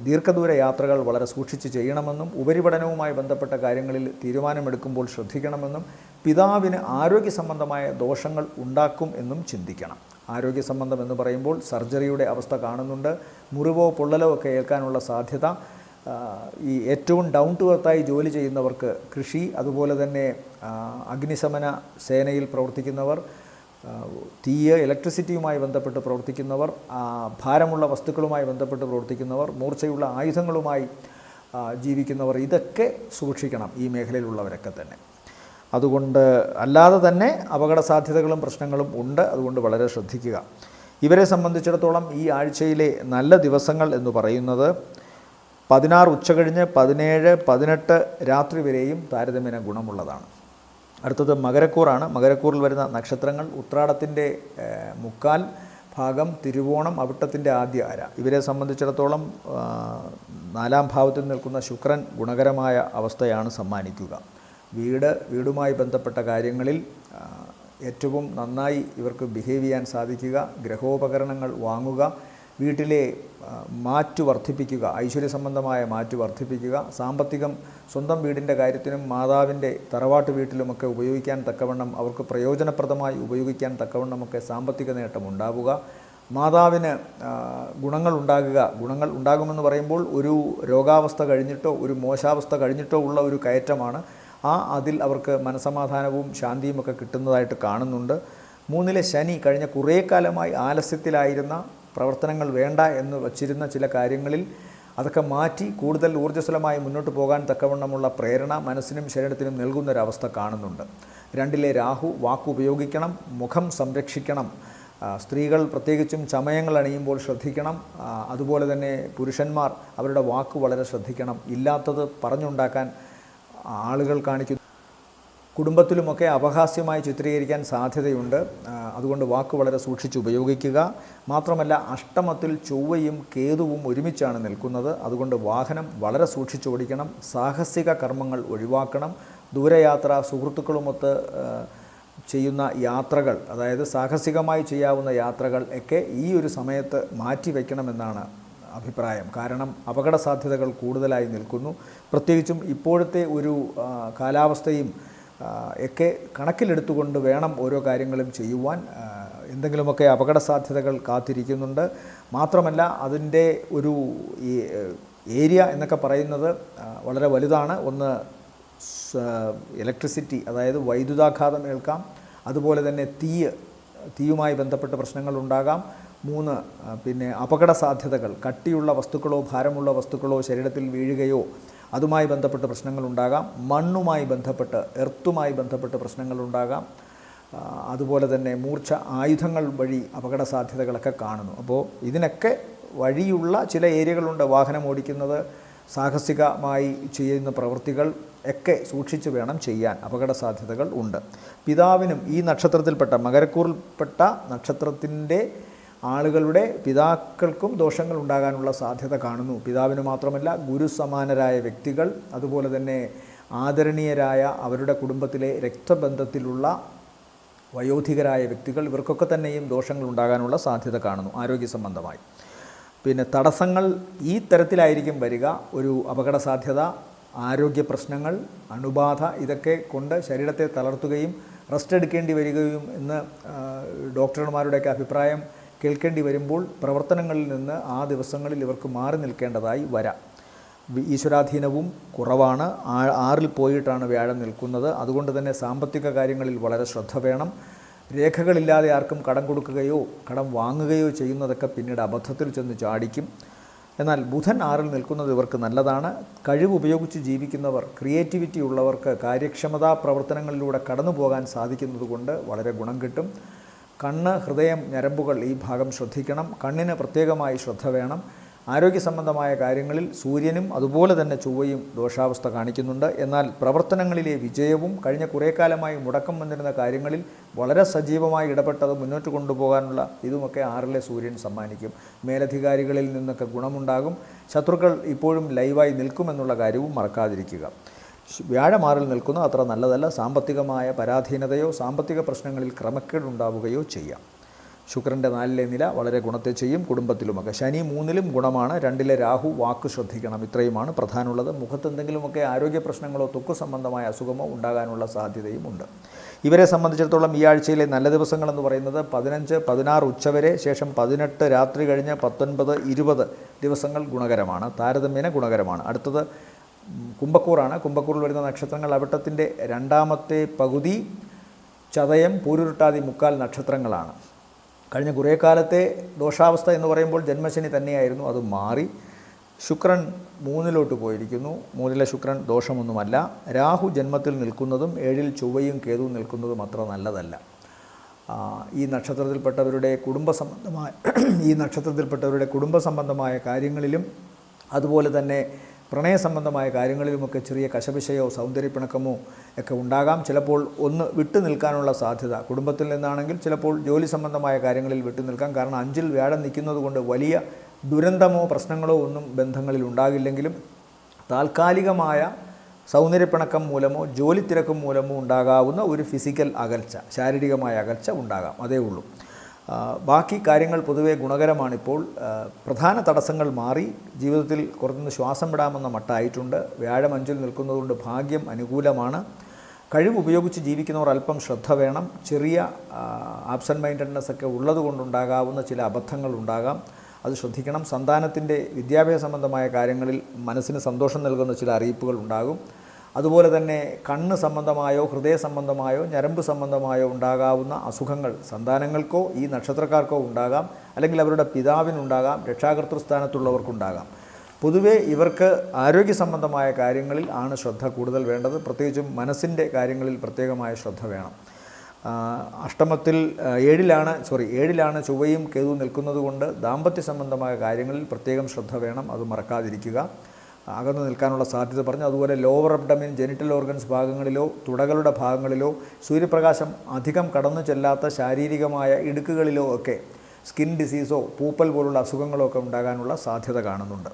ദീർഘദൂര യാത്രകൾ വളരെ സൂക്ഷിച്ച് ചെയ്യണമെന്നും ഉപരിപഠനവുമായി ബന്ധപ്പെട്ട കാര്യങ്ങളിൽ തീരുമാനമെടുക്കുമ്പോൾ ശ്രദ്ധിക്കണമെന്നും പിതാവിന് ആരോഗ്യ സംബന്ധമായ ദോഷങ്ങൾ ഉണ്ടാക്കും എന്നും ചിന്തിക്കണം. ആരോഗ്യ സംബന്ധം എന്ന് പറയുമ്പോൾ സർജറിയുടെ അവസ്ഥ കാണുന്നുണ്ട്. മുറിവോ പൊള്ളലോ ഒക്കെ ഏൽക്കാനുള്ള സാധ്യത. ഈ ഏറ്റവും ഡൗൺ ടു എർത്തായി ജോലി ചെയ്യുന്നവർക്ക്, കൃഷി, അതുപോലെ തന്നെ അഗ്നിശമന സേനയിൽ പ്രവർത്തിക്കുന്നവർ, തീയ്, ഇലക്ട്രിസിറ്റിയുമായി ബന്ധപ്പെട്ട് പ്രവർത്തിക്കുന്നവർ, ഭാരമുള്ള വസ്തുക്കളുമായി ബന്ധപ്പെട്ട് പ്രവർത്തിക്കുന്നവർ, മൂർച്ചയുള്ള ആയുധങ്ങളുമായി ജീവിക്കുന്നവർ, ഇതൊക്കെ സൂക്ഷിക്കണം ഈ മേഖലയിലുള്ളവരൊക്കെ തന്നെ. അതുകൊണ്ട് അല്ലാതെ തന്നെ അപകട സാധ്യതകളും പ്രശ്നങ്ങളും ഉണ്ട്. അതുകൊണ്ട് വളരെ ശ്രദ്ധിക്കുക. ഇവരെ സംബന്ധിച്ചിടത്തോളം ഈ ആഴ്ചയിലെ നല്ല ദിവസങ്ങൾ എന്ന് പറയുന്നത് 16 ഉച്ചകഴിഞ്ഞ് 17, 18 രാത്രി വരെയും താരതമ്യേന ഗുണമുള്ളതാണ്. അടുത്തത് മകരക്കൂറാണ്. മകരക്കൂറിൽ വരുന്ന നക്ഷത്രങ്ങൾ ഉത്രാടത്തിൻ്റെ മുക്കാൽ ഭാഗം, തിരുവോണം, അവിട്ടത്തിൻ്റെ ആദ്യ അര. ഇവരെ സംബന്ധിച്ചിടത്തോളം 4-ാം ഭാവത്തിൽ നിൽക്കുന്ന ശുക്രൻ ഗുണകരമായ അവസ്ഥയാണ് സമ്മാനിക്കുക. വീടുമായി ബന്ധപ്പെട്ട കാര്യങ്ങളിൽ ഏറ്റവും നന്നായി ഇവർക്ക് ബിഹേവ് ചെയ്യാൻ സാധിക്കുക, ഗ്രഹോപകരണങ്ങൾ വാങ്ങുക, വീട്ടിലെ മാറ്റു വർദ്ധിപ്പിക്കുക, ഐശ്വര്യ സംബന്ധമായ മാറ്റു വർദ്ധിപ്പിക്കുക, സാമ്പത്തികം സ്വന്തം വീടിൻ്റെ കാര്യത്തിനും മാതാവിൻ്റെ തറവാട്ട് വീട്ടിലുമൊക്കെ ഉപയോഗിക്കാൻ തക്കവണ്ണം, അവർക്ക് പ്രയോജനപ്രദമായി ഉപയോഗിക്കാൻ തക്കവണ്ണമൊക്കെ സാമ്പത്തിക നേട്ടം ഉണ്ടാവുക, മാതാവിന് ഗുണങ്ങൾ ഉണ്ടാകുമെന്ന് പറയുമ്പോൾ ഒരു രോഗാവസ്ഥ കഴിഞ്ഞിട്ടോ ഒരു മോശാവസ്ഥ കഴിഞ്ഞിട്ടോ ഉള്ള ഒരു കയറ്റമാണ്. അതിൽ അവർക്ക് മനസമാധാനവും ശാന്തിയും ഒക്കെ കിട്ടുന്നതായിട്ട് കാണുന്നുണ്ട്. 3-ലെ ശനി കഴിഞ്ഞ കുറേ കാലമായി ആലസ്യത്തിലായിരുന്ന, പ്രവർത്തനങ്ങൾ വേണ്ട എന്ന് വച്ചിരുന്ന ചില കാര്യങ്ങളിൽ അതൊക്കെ മാറ്റി കൂടുതൽ ഊർജ്ജസ്വലമായി മുന്നോട്ട് പോകാൻ തക്കവണ്ണമുള്ള പ്രേരണ മനസ്സിനും ശരീരത്തിനും നൽകുന്നൊരവസ്ഥ കാണുന്നുണ്ട്. 2-ലെ രാഹു വാക്കുപയോഗിക്കണം, മുഖം സംരക്ഷിക്കണം, സ്ത്രീകൾ പ്രത്യേകിച്ചും ചമയങ്ങൾ അണിയുമ്പോൾ ശ്രദ്ധിക്കണം. അതുപോലെ തന്നെ പുരുഷന്മാർ അവരുടെ വാക്ക് വളരെ ശ്രദ്ധിക്കണം. ഇല്ലാത്തത് പറഞ്ഞുണ്ടാക്കാൻ ആളുകൾ കാണിക്കുന്നു. കുടുംബത്തിലുമൊക്കെ അപഹാസ്യമായി ചിത്രീകരിക്കാൻ സാധ്യതയുണ്ട്. അതുകൊണ്ട് വാക്ക് വളരെ സൂക്ഷിച്ച് ഉപയോഗിക്കുക. മാത്രമല്ല അഷ്ടമത്തിൽ ചൊവ്വയും കേതുവും ഒരുമിച്ചാണ് നിൽക്കുന്നത്. അതുകൊണ്ട് വാഹനം വളരെ സൂക്ഷിച്ചോടിക്കണം. സാഹസിക കർമ്മങ്ങൾ ഒഴിവാക്കണം. ദൂരയാത്ര, സുഹൃത്തുക്കളുമൊത്ത് ചെയ്യുന്ന യാത്രകൾ, അതായത് സാഹസികമായി ചെയ്യാവുന്ന യാത്രകൾ ഒക്കെ ഈ ഒരു സമയത്ത് മാറ്റിവെക്കണമെന്നാണ് അഭിപ്രായം. കാരണം അപകട സാധ്യതകൾ കൂടുതലായി നിൽക്കുന്നു. പ്രത്യേകിച്ചും ഇപ്പോഴത്തെ ഒരു കാലാവസ്ഥയും ഒക്കെ കണക്കിലെടുത്തുകൊണ്ട് വേണം ഓരോ കാര്യങ്ങളും ചെയ്യുവാൻ. എന്തെങ്കിലുമൊക്കെ അപകട സാധ്യതകൾ കാത്തിരിക്കുന്നുണ്ട്. മാത്രമല്ല അതിൻ്റെ ഒരു ഈ ഏരിയ എന്നൊക്കെ പറയുന്നത് വളരെ വലുതാണ്. ഒന്ന് ഇലക്ട്രിസിറ്റി, അതായത് വൈദ്യുതാഘാതം ഏൽക്കാം. അതുപോലെ തന്നെ തീയുമായി ബന്ധപ്പെട്ട പ്രശ്നങ്ങളുണ്ടാകാം. 3 പിന്നെ അപകട സാധ്യതകൾ, കട്ടിയുള്ള വസ്തുക്കളോ ഭാരമുള്ള വസ്തുക്കളോ ശരീരത്തിൽ വീഴുകയോ അതുമായി ബന്ധപ്പെട്ട് പ്രശ്നങ്ങളുണ്ടാകാം. മണ്ണുമായി ബന്ധപ്പെട്ട്, എർത്തുമായി ബന്ധപ്പെട്ട് പ്രശ്നങ്ങളുണ്ടാകാം. അതുപോലെ തന്നെ മൂർച്ച ആയുധങ്ങൾ വഴി അപകട സാധ്യതകളൊക്കെ കാണുന്നു. അപ്പോൾ ഇതിനൊക്കെ വഴിയുള്ള ചില ഏരിയകളുണ്ട്. വാഹനം ഓടിക്കുന്നത്, സാഹസികമായി ചെയ്യുന്ന പ്രവൃത്തികൾ ഒക്കെ സൂക്ഷിച്ച് വേണം ചെയ്യാൻ. അപകട സാധ്യതകൾ ഉണ്ട്. പിതാവിനും ഈ നക്ഷത്രത്തിൽപ്പെട്ട, മകരക്കൂറിൽപ്പെട്ട നക്ഷത്രത്തിൻ്റെ ആളുകളുടെ പിതാക്കൾക്കും ദോഷങ്ങൾ ഉണ്ടാകാനുള്ള സാധ്യത കാണുന്നു. പിതാവിന് മാത്രമല്ല ഗുരുസമാനരായ വ്യക്തികൾ, അതുപോലെ തന്നെ ആദരണീയരായ അവരുടെ കുടുംബത്തിലെ രക്തബന്ധത്തിലുള്ള വയോധികരായ വ്യക്തികൾ, ഇവർക്കൊക്കെ തന്നെയും ദോഷങ്ങൾ ഉണ്ടാകാനുള്ള സാധ്യത കാണുന്നു ആരോഗ്യ സംബന്ധമായി. പിന്നെ തടസ്സങ്ങൾ ഈ തരത്തിലായിരിക്കും വരിക. ഒരു അപകട സാധ്യത, ആരോഗ്യ പ്രശ്നങ്ങൾ, അണുബാധ, ഇതൊക്കെ കൊണ്ട് ശരീരത്തെ തളർത്തുകയും റെസ്റ്റ് എടുക്കേണ്ടി വരികയും എന്ന് ഡോക്ടർമാരുടെയൊക്കെ അഭിപ്രായം കേൾക്കേണ്ടി വരുമ്പോൾ പ്രവർത്തനങ്ങളിൽ നിന്ന് ആ ദിവസങ്ങളിൽ ഇവർക്ക് മാറി നിൽക്കേണ്ടതായി വരാം. ഈശ്വരാധീനവും കുറവാണ്. 6-ൽ പോയിട്ടാണ് വ്യാഴം നിൽക്കുന്നത്. അതുകൊണ്ട് തന്നെ സാമ്പത്തിക കാര്യങ്ങളിൽ വളരെ ശ്രദ്ധ വേണം. രേഖകളില്ലാതെ ആർക്കും കടം കൊടുക്കുകയോ കടം വാങ്ങുകയോ ചെയ്യുന്നതൊക്കെ പിന്നീട് അബദ്ധത്തിൽ ചെന്ന് ചാടിക്കും. എന്നാൽ ബുധൻ 6-ൽ നിൽക്കുന്നത് ഇവർക്ക് നല്ലതാണ്. കഴിവ് ഉപയോഗിച്ച് ജീവിക്കുന്നവർ, ക്രിയേറ്റിവിറ്റി ഉള്ളവർക്ക് കാര്യക്ഷമതാ പ്രവർത്തനങ്ങളിലൂടെ കടന്നു പോകാൻ സാധിക്കുന്നത് കൊണ്ട് വളരെ ഗുണം കിട്ടും. കണ്ണ്, ഹൃദയം, ഞരമ്പുകൾ ഈ ഭാഗം ശ്രദ്ധിക്കണം. കണ്ണിന് പ്രത്യേകമായി ശ്രദ്ധ വേണം. ആരോഗ്യ സംബന്ധമായ കാര്യങ്ങളിൽ സൂര്യനും അതുപോലെ തന്നെ ചൊവ്വയും ദോഷാവസ്ഥ കാണിക്കുന്നുണ്ട്. എന്നാൽ പ്രവർത്തനങ്ങളിലെ വിജയവും കഴിഞ്ഞ കുറേ കാലമായി മുടക്കം വന്നിരുന്ന കാര്യങ്ങളിൽ വളരെ സജീവമായി ഇടപെട്ടത് മുന്നോട്ട് കൊണ്ടുപോകാനുള്ള ഇതുമൊക്കെ 6-ലെ സൂര്യൻ സമ്മാനിക്കും. മേലധികാരികളിൽ നിന്നൊക്കെ ഗുണമുണ്ടാകും. ശത്രുക്കൾ ഇപ്പോഴും ലൈവായി നിൽക്കുമെന്നുള്ള കാര്യവും മറക്കാതിരിക്കുക. വ്യാഴം 6-ൽ നിൽക്കുന്നത് അത്ര നല്ലതല്ല. സാമ്പത്തികമായ പരാധീനതയോ സാമ്പത്തിക പ്രശ്നങ്ങളിൽ ക്രമക്കേടുണ്ടാവുകയോ ചെയ്യാം. ശുക്രൻ്റെ 4-ലെ നില വളരെ ഗുണത്തെ ചെയ്യും. കുടുംബത്തിലുമൊക്കെ ശനി 3-ലും ഗുണമാണ്. 2-ലെ രാഹു വാക്ക് ശ്രദ്ധിക്കണം. ഇത്രയുമാണ് പ്രധാനമുള്ളത്. മുഖത്ത് എന്തെങ്കിലുമൊക്കെ ആരോഗ്യ പ്രശ്നങ്ങളോ ത്വക്ക് സംബന്ധമായ അസുഖമോ ഉണ്ടാകാനുള്ള സാധ്യതയും ഉണ്ട്. ഇവരെ സംബന്ധിച്ചിടത്തോളം ഈ ആഴ്ചയിലെ നല്ല ദിവസങ്ങളെന്ന് പറയുന്നത് 15, 16 ഉച്ചവരെ, ശേഷം 18 രാത്രി കഴിഞ്ഞ് 19, 20 ദിവസങ്ങൾ ഗുണകരമാണ്, താരതമ്യേന ഗുണകരമാണ്. അടുത്തത് കുംഭക്കൂറാണ്. കുംഭക്കൂറിൽ വരുന്ന നക്ഷത്രങ്ങൾ അവിട്ടത്തിൻ്റെ 2ാമത്തെ പകുതി, ചതയം, പൂരുരുട്ടാതി, മുക്കാൽ നക്ഷത്രങ്ങളാണ്. കഴിഞ്ഞ കുറേ കാലത്തെ ദോഷാവസ്ഥ എന്ന് പറയുമ്പോൾ ജന്മശനി തന്നെയായിരുന്നു. അത് മാറി ശുക്രൻ 3-ലോട്ട് പോയിരിക്കുന്നു. 3-ലെ ശുക്രൻ ദോഷമൊന്നുമല്ല. രാഹു ജന്മത്തിൽ നിൽക്കുന്നതും 7-ൽ ചൊവ്വയും കേതുവും നിൽക്കുന്നതും അത്ര നല്ലതല്ല. ഈ നക്ഷത്രത്തിൽപ്പെട്ടവരുടെ കുടുംബ സംബന്ധമായ കാര്യങ്ങളിലും അതുപോലെ തന്നെ പ്രണയ സംബന്ധമായ കാര്യങ്ങളിലുമൊക്കെ ചെറിയ കശപിശയോ സൗന്ദര്യപ്പിണക്കമോ ഒക്കെ ഉണ്ടാകാം. ചിലപ്പോൾ ഒന്ന് വിട്ടു നിൽക്കാനുള്ള സാധ്യത കുടുംബത്തിൽ നിന്നാണെങ്കിൽ ചിലപ്പോൾ ജോലി സംബന്ധമായ കാര്യങ്ങളിൽ വിട്ടു നിൽക്കാം. കാരണം 5-ൽ വ്യാഴം നിൽക്കുന്നത് കൊണ്ട് വലിയ ദുരന്തമോ പ്രശ്നങ്ങളോ ഒന്നും ബന്ധങ്ങളിൽ ഉണ്ടാകില്ലെങ്കിലും താൽക്കാലികമായ സൗന്ദര്യപ്പിണക്കം മൂലമോ ജോലി തിരക്കും മൂലമോ ഉണ്ടാകാവുന്ന ഒരു ഫിസിക്കൽ അകൽച്ച, ശാരീരികമായ അകൽച്ച ഉണ്ടാകാം. അതേ ഉള്ളൂ. ബാക്കി കാര്യങ്ങൾ പൊതുവേ ഗുണകരമാണിപ്പോൾ. പ്രധാന തടസ്സങ്ങൾ മാറി ജീവിതത്തിൽ കുറഞ്ഞൊന്ന് ശ്വാസം വിടാമെന്ന മട്ടായിട്ടുണ്ട്. വ്യാഴം 5-ൽ നിൽക്കുന്നതുകൊണ്ട് ഭാഗ്യം അനുകൂലമാണ്. കഴിവ് ഉപയോഗിച്ച് ജീവിക്കുന്നവർ അല്പം ശ്രദ്ധ വേണം. ചെറിയ ആബ്സെൻറ്റ് മൈൻഡഡ്നെസ് ഒക്കെ ഉള്ളത് കൊണ്ടുണ്ടാകാവുന്ന ചില അബദ്ധങ്ങൾ ഉണ്ടാകാം, അത് ശ്രദ്ധിക്കണം. സന്താനത്തിൻ്റെ വിദ്യാഭ്യാസ സംബന്ധമായ കാര്യങ്ങളിൽ മനസ്സിന് സന്തോഷം നൽകുന്ന ചില അറിയിപ്പുകൾ ഉണ്ടാകും. അതുപോലെ തന്നെ കണ്ണ് സംബന്ധമായോ ഹൃദയ സംബന്ധമായോ ഞരമ്പ് സംബന്ധമായോ ഉണ്ടാകാവുന്ന അസുഖങ്ങൾ സന്താനങ്ങൾക്കോ ഈ നക്ഷത്രക്കാർക്കോ ഉണ്ടാകാം, അല്ലെങ്കിൽ അവരുടെ പിതാവിനുണ്ടാകാം, രക്ഷാകർതൃസ്ഥാനത്തുള്ളവർക്കുണ്ടാകാം. പൊതുവേ ഇവർക്ക് ആരോഗ്യ സംബന്ധമായ കാര്യങ്ങളിൽ ആണ് ശ്രദ്ധ കൂടുതൽ വേണ്ടത്. പ്രത്യേകിച്ചും മനസ്സിൻ്റെ കാര്യങ്ങളിൽ പ്രത്യേകമായ ശ്രദ്ധ വേണം. അഷ്ടമത്തിൽ 7-ലാണ് ചൊവ്വയും കേതുവും നിൽക്കുന്നത് കൊണ്ട് ദാമ്പത്യ സംബന്ധമായ കാര്യങ്ങളിൽ പ്രത്യേകം ശ്രദ്ധ വേണം, അത് മറക്കാതിരിക്കുക. അകന്നു നിൽക്കാനുള്ള സാധ്യത പറഞ്ഞു. അതുപോലെ ലോവർ അബ്ഡമിൻ, ജെനിറ്റൽ ഓർഗൻസ് ഭാഗങ്ങളിലോ തുടകളുടെ ഭാഗങ്ങളിലോ സൂര്യപ്രകാശം അധികം കടന്നു ചെല്ലാത്ത ശാരീരികമായ ഇടുക്കുകളിലോ ഒക്കെ സ്കിൻ ഡിസീസോ പൂപ്പൽ പോലുള്ള അസുഖങ്ങളോ ഒക്കെ ഉണ്ടാകാനുള്ള സാധ്യത കാണുന്നുണ്ട്.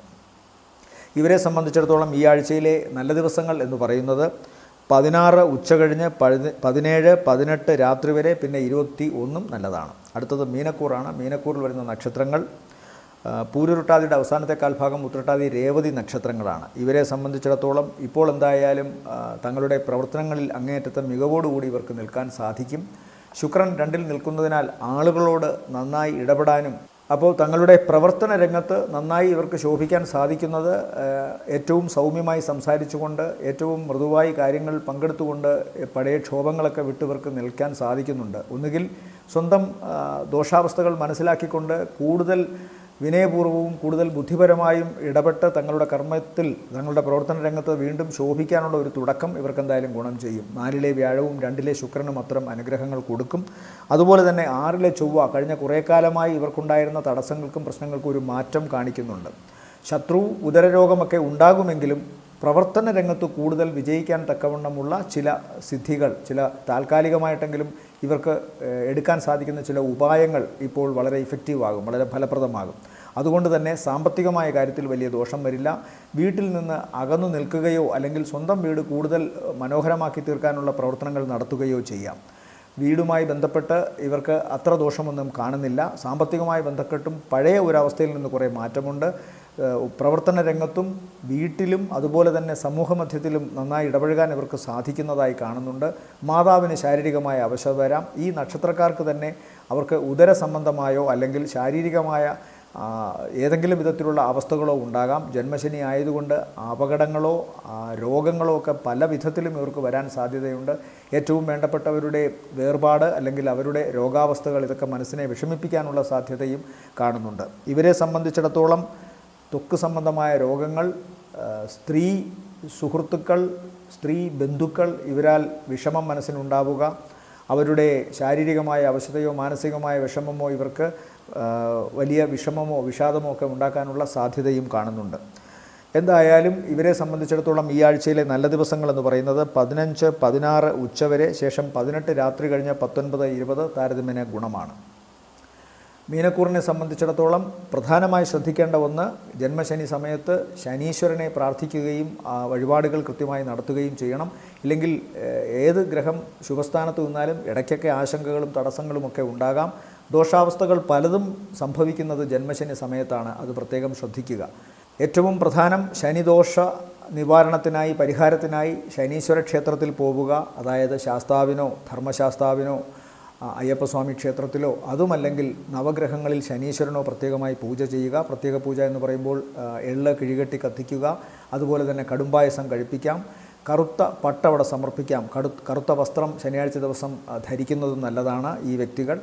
ഇവരെ സംബന്ധിച്ചിടത്തോളം ഈ ആഴ്ചയിലെ നല്ല ദിവസങ്ങൾ എന്ന് പറയുന്നത് 16 ഉച്ച കഴിഞ്ഞ് 17, 18 രാത്രി വരെ, പിന്നെ 21 നല്ലതാണ്. അടുത്തത് മീനക്കൂറാണ്. മീനക്കൂറിൽ വരുന്ന നക്ഷത്രങ്ങൾ പൂരുരുട്ടാതിയുടെ അവസാനത്തെ കാൽഭാഗം, ഉത്രട്ടാതി, രേവതി നക്ഷത്രങ്ങളാണ്. ഇവരെ സംബന്ധിച്ചിടത്തോളം ഇപ്പോൾ എന്തായാലും തങ്ങളുടെ പ്രവർത്തനങ്ങളിൽ അങ്ങേയറ്റത്തെ മികവോടുകൂടി ഇവർക്ക് നിൽക്കാൻ സാധിക്കും. ശുക്രൻ 2-ൽ നിൽക്കുന്നതിനാൽ ആളുകളോട് നന്നായി ഇടപെടാനും അപ്പോൾ തങ്ങളുടെ പ്രവർത്തന രംഗത്ത് നന്നായി ഇവർക്ക് ശോഭിക്കാൻ സാധിക്കുന്നത് ഏറ്റവും സൗമ്യമായി സംസാരിച്ചുകൊണ്ട് ഏറ്റവും മൃദുവായി കാര്യങ്ങൾ പങ്കെടുത്തുകൊണ്ട് പഴയ ക്ഷോഭങ്ങളൊക്കെ വിട്ടിവർക്ക് നിൽക്കാൻ സാധിക്കുന്നുണ്ട്. ഒന്നുകിൽ സ്വന്തം ദോഷാവസ്ഥകൾ മനസ്സിലാക്കിക്കൊണ്ട് കൂടുതൽ വിനയപൂർവ്വവും കൂടുതൽ ബുദ്ധിപരമായും ഇടപെട്ട് തങ്ങളുടെ കർമ്മത്തിൽ തങ്ങളുടെ പ്രവർത്തന രംഗത്ത് വീണ്ടും ശോഭിക്കാനുള്ള ഒരു തുടക്കം ഇവർക്കെന്തായാലും ഗുണം ചെയ്യും. 4-ലെ വ്യാഴവും 2-ലെ ശുക്രനും അത്തരം അനുഗ്രഹങ്ങൾ കൊടുക്കും. അതുപോലെ തന്നെ 6-ലെ ചൊവ്വ കഴിഞ്ഞ കുറേ കാലമായി ഇവർക്കുണ്ടായിരുന്ന തടസ്സങ്ങൾക്കും പ്രശ്നങ്ങൾക്കും ഒരു മാറ്റം കാണിക്കുന്നുണ്ട്. ശത്രു ഉദരരോഗമൊക്കെ ഉണ്ടാകുമെങ്കിലും പ്രവർത്തന രംഗത്ത് കൂടുതൽ വിജയിക്കാൻ തക്കവണ്ണമുള്ള ചില സിദ്ധികൾ, ചില താൽക്കാലികമായിട്ടെങ്കിലും ഇവർക്ക് എടുക്കാൻ സാധിക്കുന്ന ചില ഉപായങ്ങൾ ഇപ്പോൾ വളരെ ഇഫക്റ്റീവാകും, വളരെ ഫലപ്രദമാകും. അതുകൊണ്ട് തന്നെ സാമ്പത്തികമായ കാര്യത്തിൽ വലിയ ദോഷം വരില്ല. വീട്ടിൽ നിന്ന് അകന്നു നിൽക്കുകയോ അല്ലെങ്കിൽ സ്വന്തം വീട് കൂടുതൽ മനോഹരമാക്കി തീർക്കാനുള്ള പ്രവർത്തനങ്ങൾ നടത്തുകയോ ചെയ്യാം. വീടുമായി ബന്ധപ്പെട്ട് ഇവർക്ക് അത്ര ദോഷമൊന്നും കാണുന്നില്ല. സാമ്പത്തികമായി ബന്ധപ്പെട്ടും പഴയ ഒരവസ്ഥയിൽ നിന്ന് കുറേ മാറ്റമുണ്ട്. പ്രവർത്തന രംഗത്തും വീട്ടിലും അതുപോലെ തന്നെ സമൂഹമധ്യത്തിലും നന്നായി ഇടപഴകാൻ ഇവർക്ക് സാധിക്കുന്നതായി കാണുന്നുണ്ട്. മാതാവിന് ശാരീരികമായ അവശത വരാം. ഈ നക്ഷത്രക്കാർക്ക് തന്നെ അവർക്ക് ഉദര സംബന്ധമായോ അല്ലെങ്കിൽ ശാരീരികമായ ഏതെങ്കിലും വിധത്തിലുള്ള അവസ്ഥകളോ ഉണ്ടാകാം. ജന്മശനി ആയതുകൊണ്ട് അപകടങ്ങളോ രോഗങ്ങളോ ഒക്കെ പല വിധത്തിലും ഇവർക്ക് വരാൻ സാധ്യതയുണ്ട്. ഏറ്റവും വേണ്ടപ്പെട്ടവരുടെ വേർപാട് അല്ലെങ്കിൽ അവരുടെ രോഗാവസ്ഥകൾ ഇതൊക്കെ മനസ്സിനെ വിഷമിപ്പിക്കാനുള്ള സാധ്യതയും കാണുന്നുണ്ട്. ഇവരെ സംബന്ധിച്ചിടത്തോളം ത്വക്ക് സംബന്ധമായ രോഗങ്ങൾ, സ്ത്രീ സുഹൃത്തുക്കൾ, സ്ത്രീ ബന്ധുക്കൾ ഇവരാൽ വിഷമം മനസ്സിനുണ്ടാവുക, അവരുടെ ശാരീരികമായ അവശതയോ മാനസികമായ വിഷമമോ ഇവർക്ക് വലിയ വിഷമമോ വിഷാദമോ ഒക്കെ ഉണ്ടാക്കാനുള്ള സാധ്യതയും കാണുന്നുണ്ട്. എന്തായാലും ഇവരെ സംബന്ധിച്ചിടത്തോളം ഈ ആഴ്ചയിലെ നല്ല ദിവസങ്ങളെന്ന് പറയുന്നത് 15, 16 ഉച്ചവരെ, ശേഷം 18 രാത്രി കഴിഞ്ഞ് 19, 20 താരതമ്യേന ഗുണമാണ്. മീനക്കൂറിനെ സംബന്ധിച്ചിടത്തോളം പ്രധാനമായി ശ്രദ്ധിക്കേണ്ട ഒന്ന്, ജന്മശനി സമയത്ത് ശനീശ്വരനെ പ്രാർത്ഥിക്കുകയും വഴിപാടുകൾ കൃത്യമായി നടത്തുകയും ചെയ്യണം. ഇല്ലെങ്കിൽ ഏത് ഗ്രഹം ശുഭസ്ഥാനത്ത് നിന്നാലും ഇടയ്ക്കൊക്കെ ആശങ്കകളും തടസ്സങ്ങളുമൊക്കെ ഉണ്ടാകാം. ദോഷാവസ്ഥകൾ പലതും സംഭവിക്കുന്നത് ജന്മശനി സമയത്താണ്, അത് പ്രത്യേകം ശ്രദ്ധിക്കുക. ഏറ്റവും പ്രധാനം ശനിദോഷ നിവാരണത്തിനായി, പരിഹാരത്തിനായി ശനീശ്വര ക്ഷേത്രത്തിൽ പോവുക. അതായത് ശാസ്താവിനോ ധർമ്മശാസ്താവിനോ അയ്യപ്പസ്വാമി ക്ഷേത്രത്തിലോ, അതുമല്ലെങ്കിൽ നവഗ്രഹങ്ങളിൽ ശനീശ്വരനോ പ്രത്യേകമായി പൂജ ചെയ്യുക. പ്രത്യേക പൂജ എന്ന് പറയുമ്പോൾ എള്ള് കിഴികെട്ടി കത്തിക്കുക, അതുപോലെ തന്നെ കടുംപായസം കഴിപ്പിക്കാം, കറുത്ത പട്ടവട സമർപ്പിക്കാം. കറുത്ത വസ്ത്രം ശനിയാഴ്ച ദിവസം ധരിക്കുന്നതും നല്ലതാണ്. ഈ വ്യക്തികൾ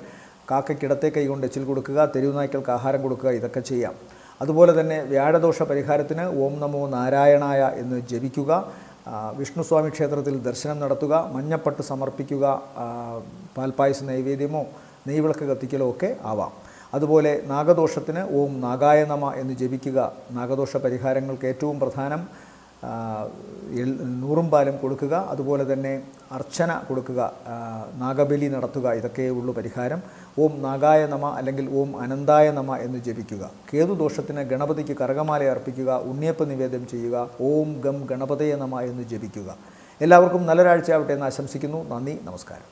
കാക്കയ്ക്കിടത്തെ കൈ കൊണ്ട് എച്ചിൽ കൊടുക്കുക, തെരുവുനായ്ക്കൾക്ക് ആഹാരം കൊടുക്കുക, ഇതൊക്കെ ചെയ്യാം. അതുപോലെ തന്നെ വ്യാഴദോഷ പരിഹാരത്തിന് ഓം നമോ നാരായണായ എന്ന് ജപിക്കുക, വിഷ്ണുസ്വാമി ക്ഷേത്രത്തിൽ ദർശനം നടത്തുക, മഞ്ഞപ്പട്ട് സമർപ്പിക്കുക, പാൽപ്പായസ നൈവേദ്യമോ നെയ്വിളക്ക് കത്തിക്കലോ ഒക്കെ ആവാം. അതുപോലെ നാഗദോഷത്തിന് ഓം നാഗായ നമ എന്ന് ജപിക്കുക. നാഗദോഷ പരിഹാരങ്ങൾക്ക് ഏറ്റവും പ്രധാനം നൂറും പാലും കൊടുക്കുക, അതുപോലെ തന്നെ അർച്ചന കൊടുക്കുക, നാഗബലി നടത്തുക, ഇതൊക്കെ ഉള്ളൂ പരിഹാരം. ഓം നാഗായ നമ അല്ലെങ്കിൽ ഓം അനന്തായ നമ എന്ന് ജപിക്കുക. കേതുദോഷത്തിന് ഗണപതിക്ക് കരകമാല അർപ്പിക്കുക, ഉണ്ണിയപ്പ നിവേദ്യം ചെയ്യുക, ഓം ഗം ഗണപതയ നമ എന്ന് ജപിക്കുക. എല്ലാവർക്കും നല്ലൊരാഴ്ചയാവട്ടെ എന്ന് ആശംസിക്കുന്നു. നന്ദി, നമസ്കാരം.